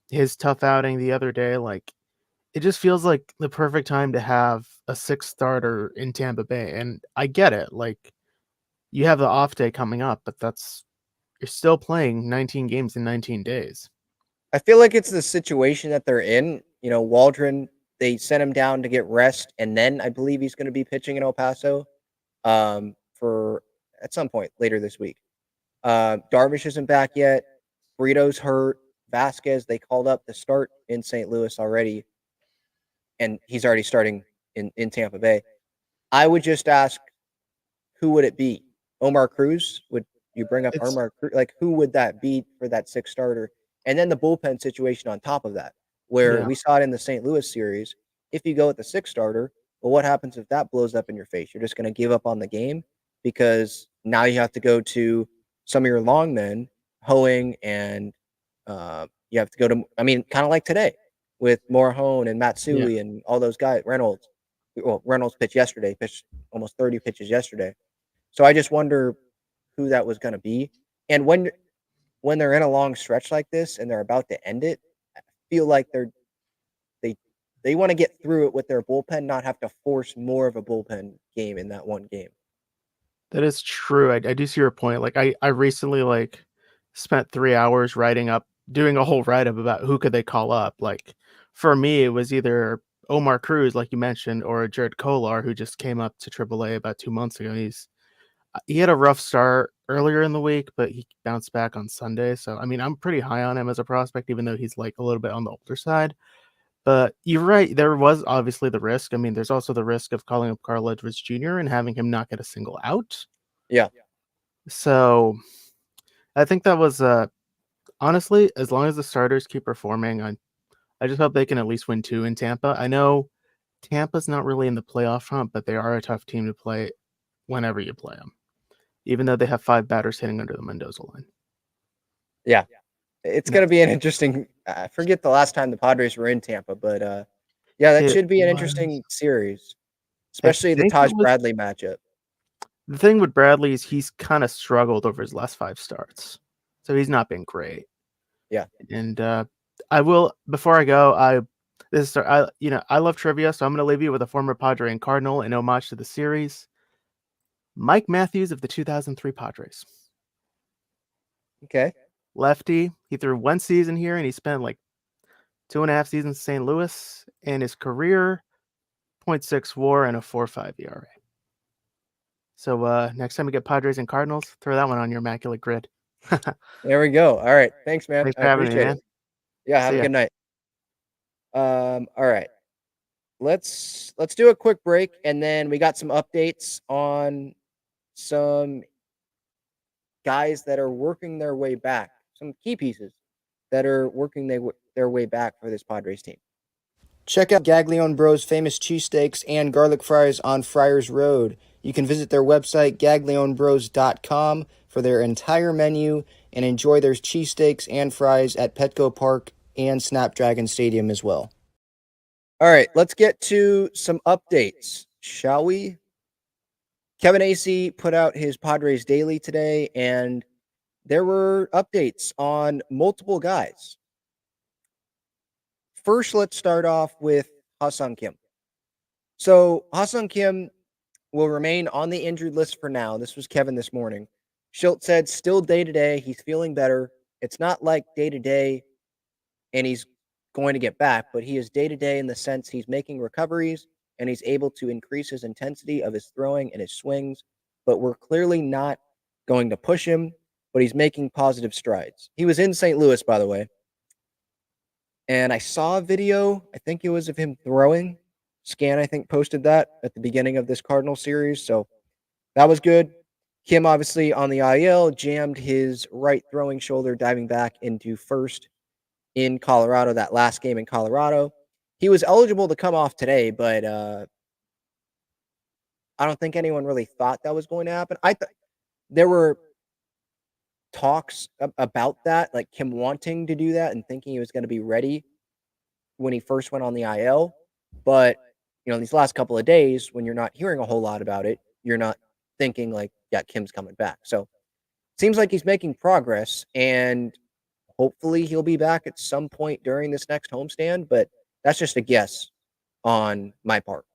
his tough outing the other day, like it just feels like the perfect time to have a sixth starter in Tampa Bay. And I get it. Like you have the off day coming up, but you're still playing 19 games in 19 days. I feel like it's the situation that they're in. Waldron, they sent him down to get rest, and then I believe he's going to be pitching in El Paso for at some point later this week. Darvish isn't back yet. Burrito's hurt. Vasquez, they called up to start in St. Louis already, and he's already starting in Tampa Bay. I would just ask, who would it be? Omar Cruz? Would you bring up Omar Cruz? Like, who would that be for that sixth starter? And then the bullpen situation on top of that, where we saw it in the St. Louis series. If you go with the sixth starter, well, what happens if that blows up in your face? You're just going to give up on the game because now you have to go to some of your long men, Hoeing, and you have to go to, kind of like today with Morahone and Matsui and all those guys. Reynolds pitched almost 30 pitches yesterday. So I just wonder who that was going to be. And when they're in a long stretch like this and they're about to end it, I feel like they want to get through it with their bullpen, not have to force more of a bullpen game in that one game. That is true. I do see your point. Like I recently spent 3 hours doing a whole write-up about who could they call up. Like for me, it was either Omar Cruz, like you mentioned, or Jared Kolar, who just came up to AAA about 2 months ago. He had a rough start earlier in the week, but he bounced back on Sunday. So I'm pretty high on him as a prospect, even though he's like a little bit on the older side. But you're right. There was obviously the risk. There's also the risk of calling up Carl Edwards Jr. and having him not get a single out. Yeah. So I think that was honestly, as long as the starters keep performing, I just hope they can at least win 2 in Tampa. I know Tampa's not really in the playoff hunt, but they are a tough team to play whenever you play them, even though they have 5 batters hitting under the Mendoza line. Yeah. It's going to be an interesting. I forget the last time the Padres were in Tampa, but that should be an interesting series, especially the Taj Bradley matchup. The thing with Bradley is he's kind of struggled over his last 5 starts, so he's not been great. Yeah, and I will before I go. I love trivia, so I'm going to leave you with a former Padre and Cardinal in homage to the series. Mike Matthews of the 2003 Padres. Okay. Lefty. He threw 1 season here, and he spent like 2.5 seasons in St. Louis. And his career, 0.6 WAR and a 4.5 ERA. So next time we get Padres and Cardinals, throw that one on your immaculate grid. There we go. All right. Thanks, man. Thanks for having me, man. Yeah, have a good night. All right. Let's do a quick break, and then we got some updates on some guys that are working their way back, some key pieces that are working their way back for this Padres team. Check out Gaglione Bros' famous cheesesteaks and garlic fries on Friars Road. You can visit their website, gaglionebros.com, for their entire menu and enjoy their cheesesteaks and fries at Petco Park and Snapdragon Stadium as well. All right, let's get to some updates, shall we? Kevin Acee put out his Padres Daily today, and there were updates on multiple guys. First, let's start off with Ha-Seong Kim. So Ha-Seong Kim will remain on the injured list for now. This was Kevin this morning. Schultz said still day-to-day. He's feeling better. It's not like day-to-day and he's going to get back, but he is day-to-day in the sense he's making recoveries and he's able to increase his intensity of his throwing and his swings. But we're clearly not going to push him, but he's making positive strides. He was in St. Louis, by the way. And I saw a video, I think it was of him throwing. Scan, I think, posted that at the beginning of this Cardinal series. So That was good. Kim, obviously, on the IL, jammed his right throwing shoulder diving back into first in Colorado, that last game in Colorado. He was eligible to come off today, but I don't think anyone really thought that was going to happen. There were talks about that, like Kim wanting to do that and thinking he was going to be ready when he first went on the IL. But, these last couple of days, when you're not hearing a whole lot about it, you're not thinking like, yeah, Kim's coming back. So seems like he's making progress, and hopefully he'll be back at some point during this next homestand, but that's just a guess on my part.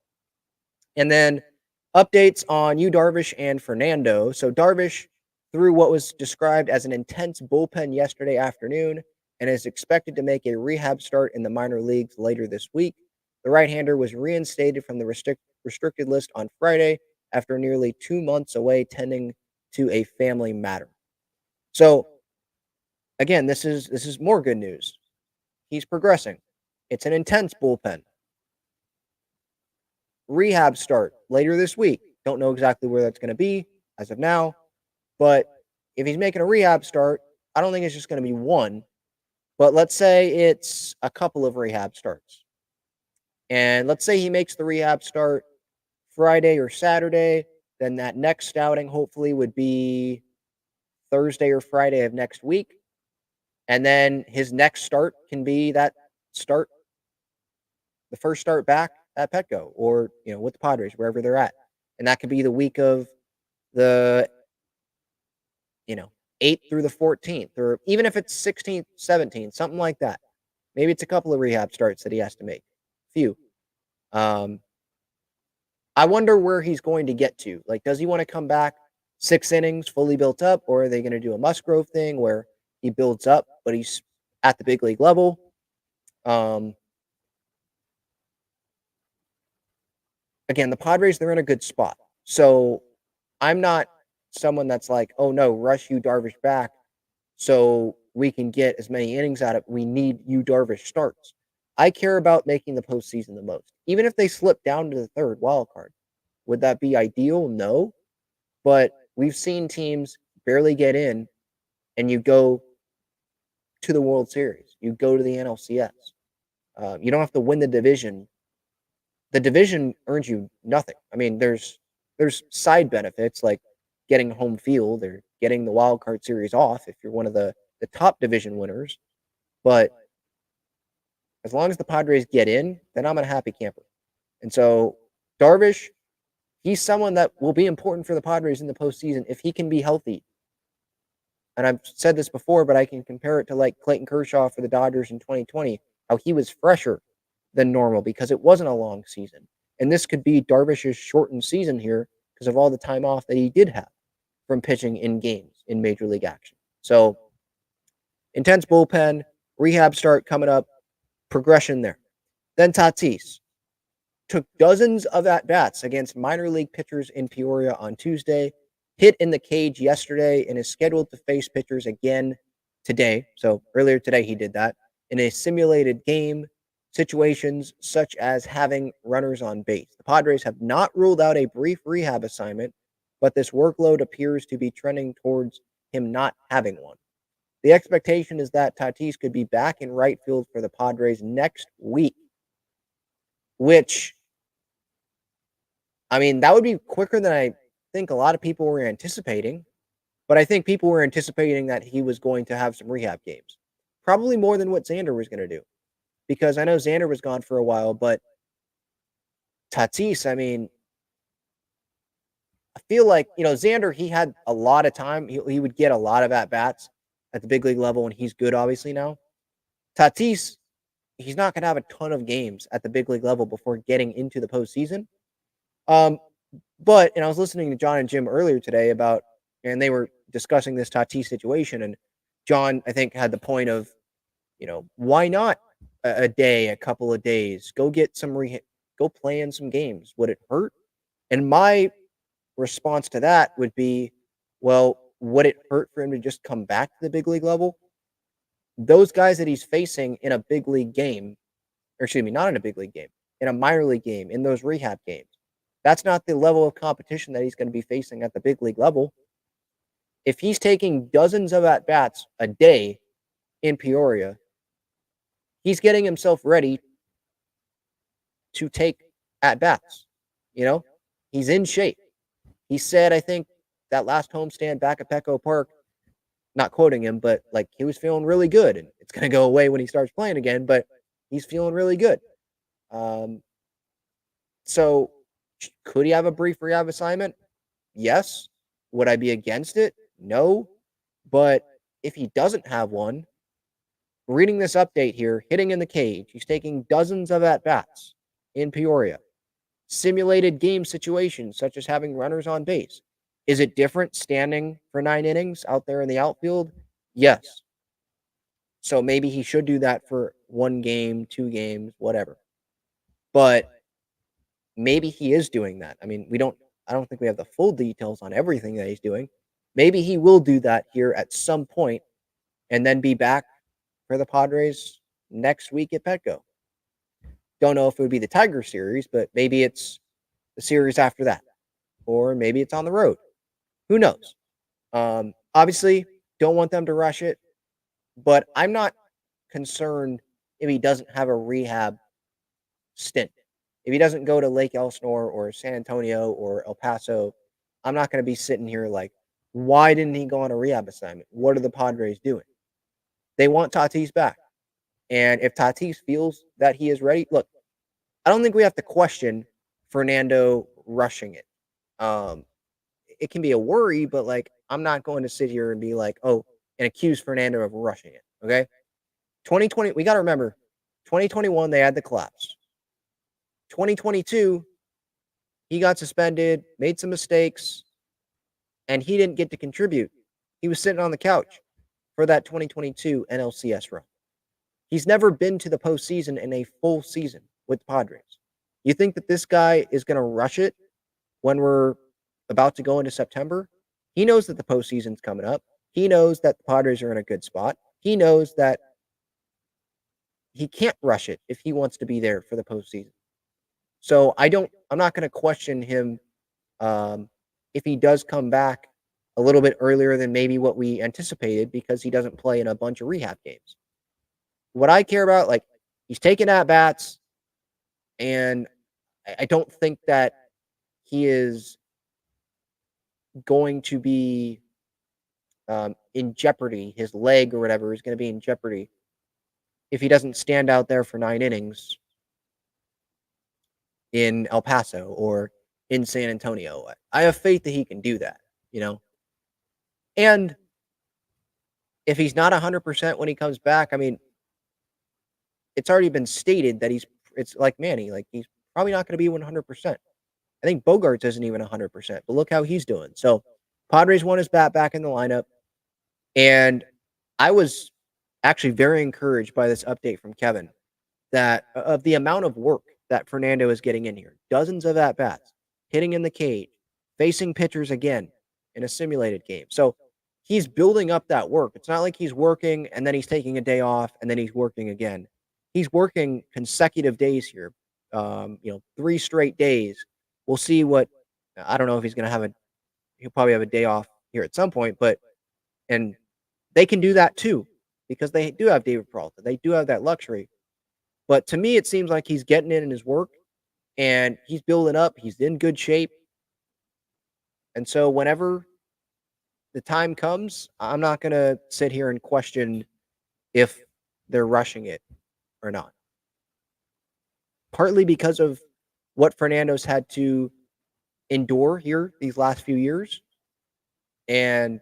And then updates on Darvish and Fernando. So Darvish threw what was described as an intense bullpen yesterday afternoon and is expected to make a rehab start in the minor leagues later this week. The right-hander was reinstated from the restricted list on Friday after nearly 2 months away tending to a family matter. So, again, this is more good news. He's progressing. It's an intense bullpen. Rehab start later this week. Don't know exactly where that's going to be as of now, but if he's making a rehab start, I don't think it's just going to be one, but let's say it's a couple of rehab starts. And let's say he makes the rehab start Friday or Saturday, then that next outing hopefully would be Thursday or Friday of next week. And then his next start can be that start, the first start back at Petco or, with the Padres, wherever they're at. And that could be the week of the, 8th through the 14th, or even if it's 16th, 17th, something like that. Maybe it's a couple of rehab starts that he has to make. Few. I wonder where he's going to get to. Like, does he want to come back 6 innings fully built up, or are they going to do a Musgrove thing where he builds up, but he's at the big league level? Again, the Padres, they're in a good spot. So I'm not someone that's like, oh no, rush Darvish back so we can get as many innings out of it. We need Darvish starts. I care about making the postseason the most. Even if they slip down to the third wild card, would that be ideal? No. But we've seen teams barely get in, and you go to the World Series. You go to the NLCS. You don't have to win the division. The division earns you nothing. I mean, there's side benefits like getting home field or getting the wild card series off if you're one of the top division winners. But as long as the Padres get in, then I'm a happy camper. And so Darvish, he's someone that will be important for the Padres in the postseason if he can be healthy. And I've said this before, but I can compare it to like Clayton Kershaw for the Dodgers in 2020, how he was fresher than normal because it wasn't a long season. And this could be Darvish's shortened season here because of all the time off that he did have from pitching in games in Major League action. So, intense bullpen, rehab start coming up, progression there. Then Tatis took dozens of at-bats against minor league pitchers in Peoria on Tuesday, hit in the cage yesterday, and is scheduled to face pitchers again today. So earlier today he did that in a simulated game, situations such as having runners on base. The Padres have not ruled out a brief rehab assignment, but this workload appears to be trending towards him not having one. The expectation is that Tatis could be back in right field for the Padres next week, which, I mean, that would be quicker than I think a lot of people were anticipating, but I think people were anticipating that he was going to have some rehab games, probably more than what Xander was going to do, because I know Xander was gone for a while, but Tatis, I mean, I feel like, Xander, he had a lot of time. He would get a lot of at-bats at the big league level, and he's good, obviously, now. Tatis, he's not going to have a ton of games at the big league level before getting into the postseason. But, and I was listening to John and Jim earlier today and they were discussing this Tatis situation, and John, I think, had the point of, why not a day, a couple of days, go get some go play in some games. Would it hurt? And my response to that would be, well, would it hurt for him to just come back to the big league level? Those guys that he's facing in a big league game, or excuse me, not in a big league game, in a minor league game, in those rehab games, That's not the level of competition that he's going to be facing at the big league level. If he's taking dozens of at-bats a day in Peoria, he's getting himself ready to take at-bats. He's in shape. He said, I think, that last homestand back at Petco Park, not quoting him, but like he was feeling really good. And it's going to go away when he starts playing again, but he's feeling really good. So could he have a brief rehab assignment? Yes. Would I be against it? No. But if he doesn't have one, reading this update here, hitting in the cage, he's taking dozens of at-bats in Peoria. Simulated game situations, such as having runners on base. Is it different standing for 9 innings out there in the outfield? Yes. So maybe he should do that for 1 game, 2 games, whatever. But maybe he is doing that. I mean, I don't think we have the full details on everything that he's doing. Maybe he will do that here at some point and then be back for the Padres next week at Petco. Don't know if it would be the Tiger series, but maybe it's the series after that. Or maybe it's on the road. Who knows? Obviously, don't want them to rush it, but I'm not concerned if he doesn't have a rehab stint. If he doesn't go to Lake Elsinore or San Antonio or El Paso, I'm not going to be sitting here like, why didn't he go on a rehab assignment? What are the Padres doing? They want Tatis back. And if Tatis feels that he is ready, look, I don't think we have to question Fernando rushing it. It can be a worry, but like, I'm not going to sit here and be like, and accuse Fernando of rushing it. Okay. 2020, we got to remember, 2021, they had the collapse. 2022, he got suspended, made some mistakes, and he didn't get to contribute. He was sitting on the couch for that 2022 NLCS run. He's never been to the postseason in a full season with the Padres. You think that this guy is going to rush it when we're about to go into September? He knows that the postseason's coming up. He knows that the Padres are in a good spot. He knows that he can't rush it if he wants to be there for the postseason. So I'm not going to question him if he does come back a little bit earlier than maybe what we anticipated because he doesn't play in a bunch of rehab games. What I care about, like, he's taking at-bats, and I don't think that he is going to be in jeopardy. His leg or whatever is going to be in jeopardy if he doesn't stand out there for 9 innings in El Paso or in San Antonio. I have faith that he can do that, And if he's not 100% when he comes back, I mean, it's already been stated that it's like Manny, like he's probably not going to be 100%. I think Bogarts isn't even 100%, but look how he's doing. So Padres want his bat back in the lineup. And I was actually very encouraged by this update from Kevin that of the amount of work that Fernando is getting in here. Dozens of at-bats, hitting in the cage, facing pitchers again in a simulated game. So he's building up that work. It's not like he's working and then he's taking a day off and then he's working again. He's working consecutive days here, 3 straight days. We'll see I don't know if he's going to he'll probably have a day off here at some point, and they can do that too because they do have David Peralta. They do have that luxury. But to me, it seems like he's getting in his work and he's building up. He's in good shape. And so whenever the time comes, I'm not going to sit here and question if they're rushing it or not. Partly because of what Fernando's had to endure here these last few years and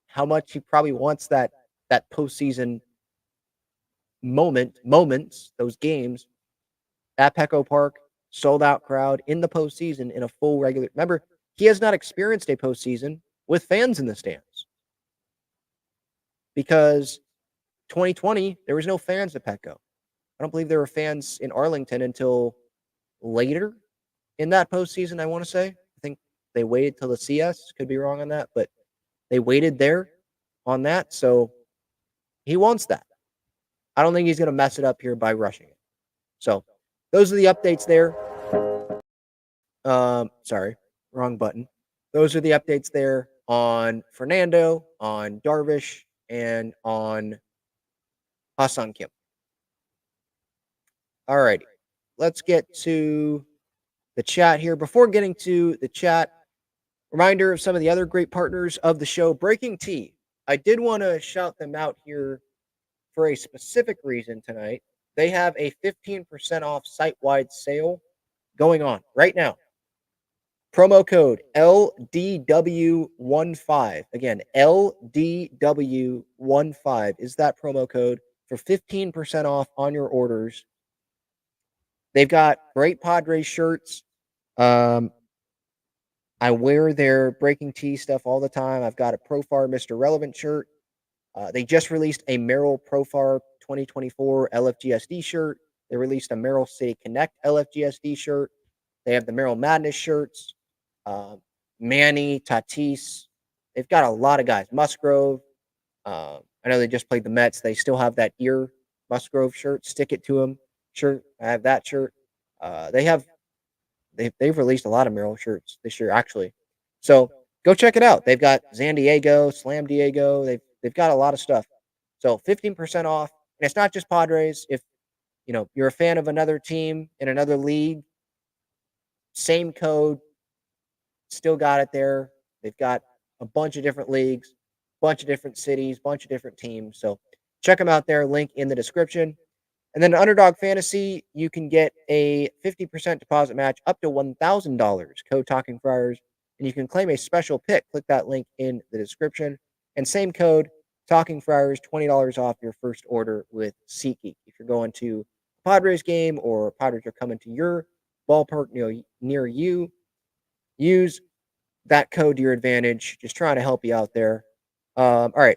how much he probably wants that postseason moments, those games at Petco Park, sold out crowd in the postseason in a full regular. Remember, he has not experienced a postseason with fans in the stands because 2020, there was no fans at Petco. I don't believe there were fans in Arlington until later in that postseason, I want to say. I think they waited till the CS. Could be wrong on that, but they waited there on that. So he wants that. I don't think he's going to mess it up here by rushing it. So those are the updates there. Sorry, wrong button. Those are the updates there on Fernando, on Darvish, and on Ha-Seong Kim. All righty. Let's get to the chat here. Before getting to the chat, reminder of some of the other great partners of the show, Breaking Tea. I did want to shout them out here for a specific reason tonight. They have a 15% off site-wide sale going on right now. Promo code LDW15. Again, LDW15 is that promo code for 15% off on your orders. They've got great Padres shirts. I wear their Breaking Tea stuff all the time. I've got a Profar Mr. Relevant shirt. They just released a Merrill Profar 2024 LFGSD shirt. They released a Merrill City Connect LFGSD shirt. They have the Merrill Madness shirts. Manny, Tatis. They've got a lot of guys. Musgrove. I know they just played the Mets. They still have that ear Musgrove shirt. Stick it to them shirt. I have that shirt. They've released a lot of Merrill shirts this year, actually. So go check it out. They've got San Diego, Slam Diego. They've got a lot of stuff. So 15% off. And it's not just Padres. If you're a fan of another team in another league, same code, still got it there. They've got a bunch of different leagues, bunch of different cities, bunch of different teams. So check them out there. Link in the description. And then Underdog Fantasy, you can get a 50% deposit match up to $1,000. Code Talking Friars, and you can claim a special pick. Click that link in the description. And same code, Talking Friars, $20 off your first order with SeatGeek. If you're going to a Padres game or Padres are coming to your ballpark near you, use that code to your advantage. Just trying to help you out there. All right,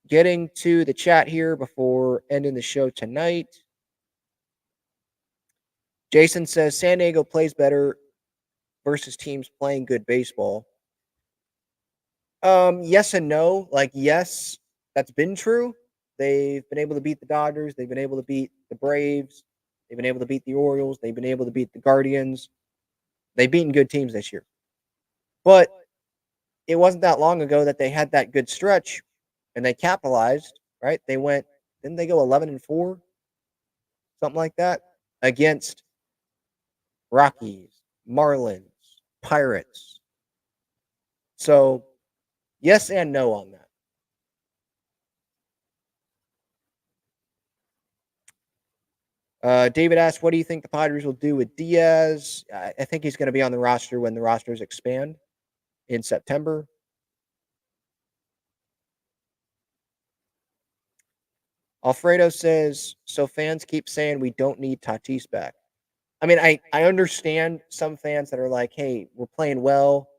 getting to the chat here before ending the show tonight. Jason says San Diego plays better versus teams playing good baseball. Yes and no. Yes, that's been true. They've been able to beat the Dodgers. They've been able to beat the Braves. They've been able to beat the Orioles. They've been able to beat the Guardians. They've beaten good teams this year. But it wasn't that long ago that they had that good stretch and they capitalized, right? Didn't they go 11-4? Something like that against Rockies, Marlins, Pirates. So, yes and no on that. David asked, what do you think the Padres will do with Diaz? I think he's going to be on the roster when the rosters expand in September. Alfredo says, so fans keep saying we don't need Tatis back. I mean, I understand some fans that are like, hey, we're playing well.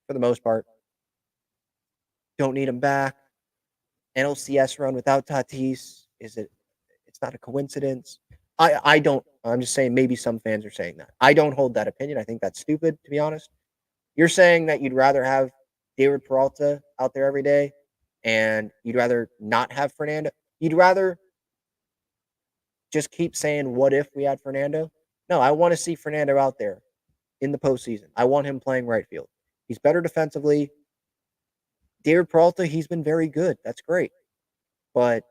For the most part. Don't need him back. NLCS run without Tatis. It's not a coincidence. I don't. I'm just saying maybe some fans are saying that. I don't hold that opinion. I think that's stupid, to be honest. You're saying that you'd rather have David Peralta out there every day and you'd rather not have Fernando. You'd rather just keep saying, what if we had Fernando? No, I want to see Fernando out there in the postseason. I want him playing right field. He's better defensively. David Peralta, he's been very good. That's great. But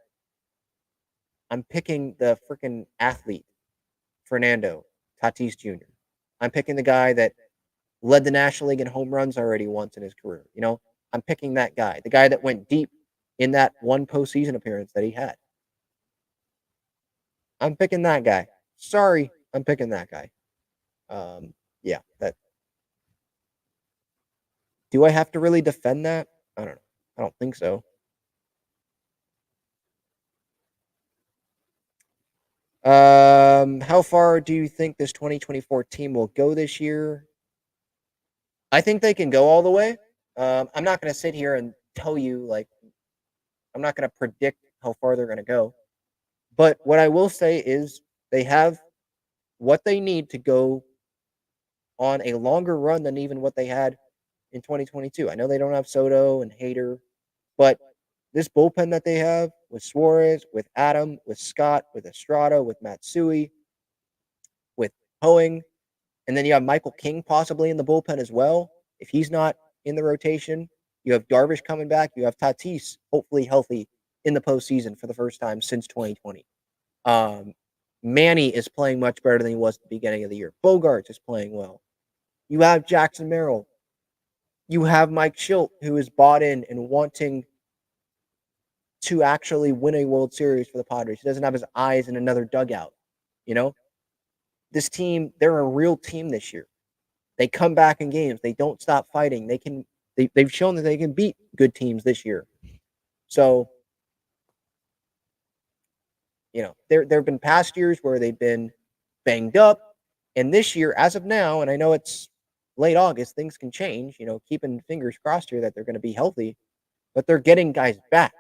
I'm picking the freaking athlete, Fernando Tatis Jr. I'm picking the guy that led the National League in home runs already once in his career. I'm picking that guy, the guy that went deep in that one postseason appearance that he had. I'm picking that guy. Sorry, I'm picking that guy. Yeah, that. Do I have to really defend that? I don't know. I don't think so. How far do you think this 2024 team will go this year? I think they can go all the way. I'm not going to sit here and tell you, I'm not going to predict how far they're going to go. But what I will say is they have what they need to go on a longer run than even what they had in 2022. I know they don't have Soto and Hader, but this bullpen that they have with Suarez, with Adam, with Scott, with Estrada, with Matsui, with Ha-Seong, And then you have Michael King possibly in the bullpen as well. If he's not in the rotation, you have Darvish coming back. You have Tatis, hopefully healthy in the postseason for the first time since 2020. Manny is playing much better than he was at the beginning of the year. Bogarts is playing well. You have Jackson Merrill. You have Mike Schilt, who is bought in and wanting to actually win a World Series for the Padres. He doesn't have his eyes in another dugout. You know, this team, they're a real team this year. They come back in games. They don't stop fighting. They've shown that they can beat good teams this year. So, you know, there have been past years where they've been banged up. And this year, as of now, and I know it's late August, things can change, you know, keeping fingers crossed here that they're going to be healthy, but they're getting guys back.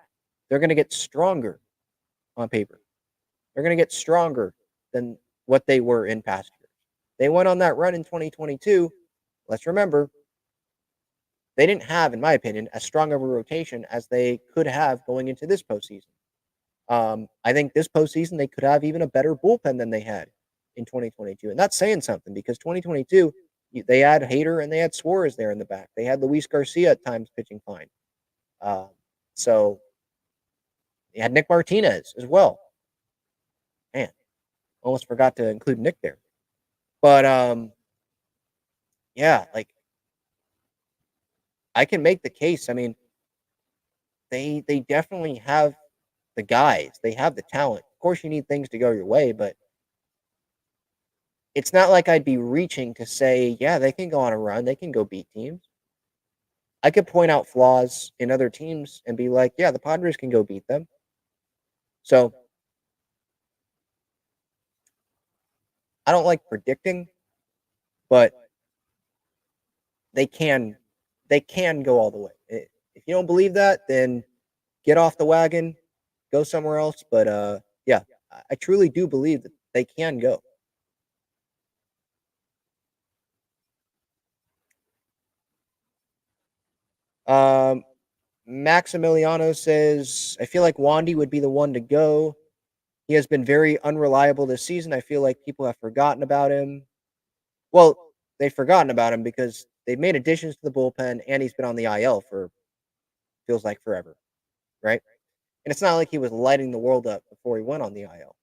They're going to get stronger on paper. They're going to get stronger than what they were in past years. They went on that run in 2022. Let's remember, they didn't have, in my opinion, as strong of a rotation as they could have going into this postseason. I think this postseason they could have even a better bullpen than they had in 2022. And that's saying something because 2022, they had Hader and they had Suarez there in the back. They had Luis Garcia at times pitching fine. So they had Nick Martinez as well. Man, almost forgot to include Nick there. But yeah, like I can make the case. I mean, they definitely have the guys. They have the talent. Of course, you need things to go your way, but it's not like I'd be reaching to say, yeah, they can go on a run. They can go beat teams. I could point out flaws in other teams and be like, yeah, the Padres can go beat them. So I don't like predicting, but they can go all the way. If you don't believe that, then get off the wagon, go somewhere else. But yeah, I truly do believe that they can go. Maximiliano says, I feel like Wandy would be the one to go. He has been very unreliable this season. I feel like people have forgotten about him. Well, they've forgotten about him because they've made additions to the bullpen and he's been on the IL for feels like forever, right? And it's not like he was lighting the world up before he went on the IL.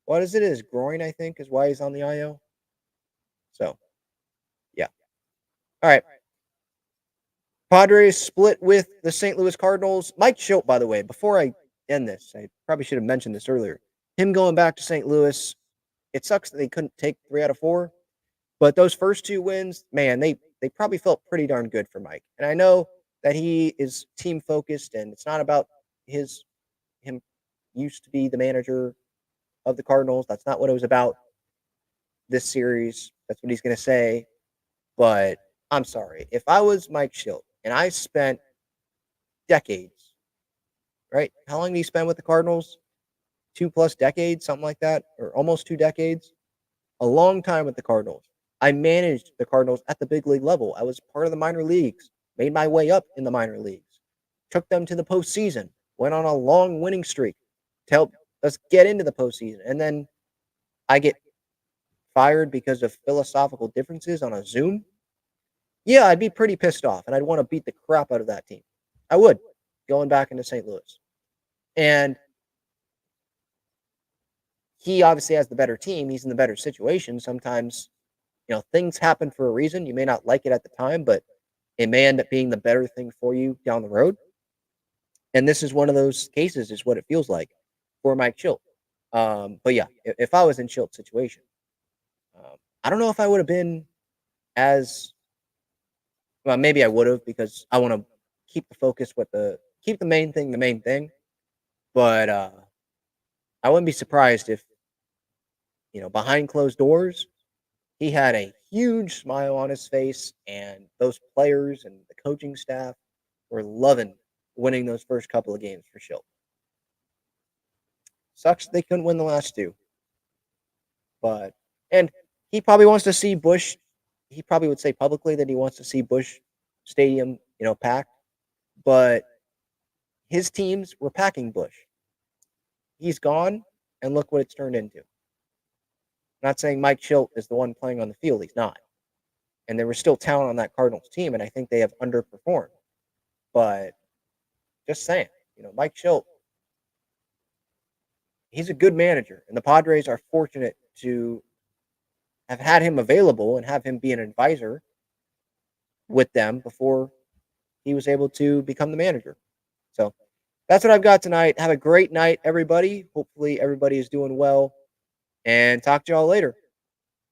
What is it? His groin, I think, is why he's on the IL. So, yeah. All right. Padres split with the St. Louis Cardinals. Mike Schilt, by the way, before I end this, I probably should have mentioned this earlier. Him going back to St. Louis, it sucks that they couldn't take 3 out of 4. But those first 2 wins, man, they probably felt pretty darn good for Mike. And I know that he is team focused and it's not about him used to be the manager of the Cardinals. That's not what it was about this series. That's what he's going to say. But I'm sorry. If I was Mike Schilt and I spent decades, right? How long did he spend with the Cardinals? 2+ decades, something like that, or almost 2 decades. A long time with the Cardinals. I managed the Cardinals at the big league level. I was part of the minor leagues, made my way up in the minor leagues, took them to the postseason, went on a long winning streak to help us get into the postseason. And then I get fired because of philosophical differences on a Zoom. Yeah, I'd be pretty pissed off and I'd want to beat the crap out of that team. I would, going back into St. Louis. And he obviously has the better team. He's in the better situation. Sometimes, you know, things happen for a reason. You may not like it at the time, but it may end up being the better thing for you down the road. And this is one of those cases, is what it feels like for Mike Schilt. But yeah, if I was in Schilt's situation, I don't know if I would have been as well. Maybe I would have because I want to keep the focus with keep the main thing. But I wouldn't be surprised if, you know, behind closed doors, he had a huge smile on his face, and those players and the coaching staff were loving winning those first couple of games for Schilt. Sucks they couldn't win the last 2. And he probably wants to see Busch. He probably would say publicly that he wants to see Busch Stadium, you know, packed. But his teams were packing Busch. He's gone, and look what it's turned into. not saying Mike Schilt is the one playing on the field. He's not. And there was still talent on that Cardinals team, and I think they have underperformed. But just saying, Mike Schilt, he's a good manager, and the Padres are fortunate to have had him available and have him be an advisor with them before he was able to become the manager. So that's what I've got tonight. Have a great night, everybody. Hopefully everybody is doing well, and talk to y'all later.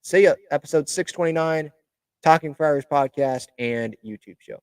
See ya. Episode 629, Talking Friars podcast and YouTube show.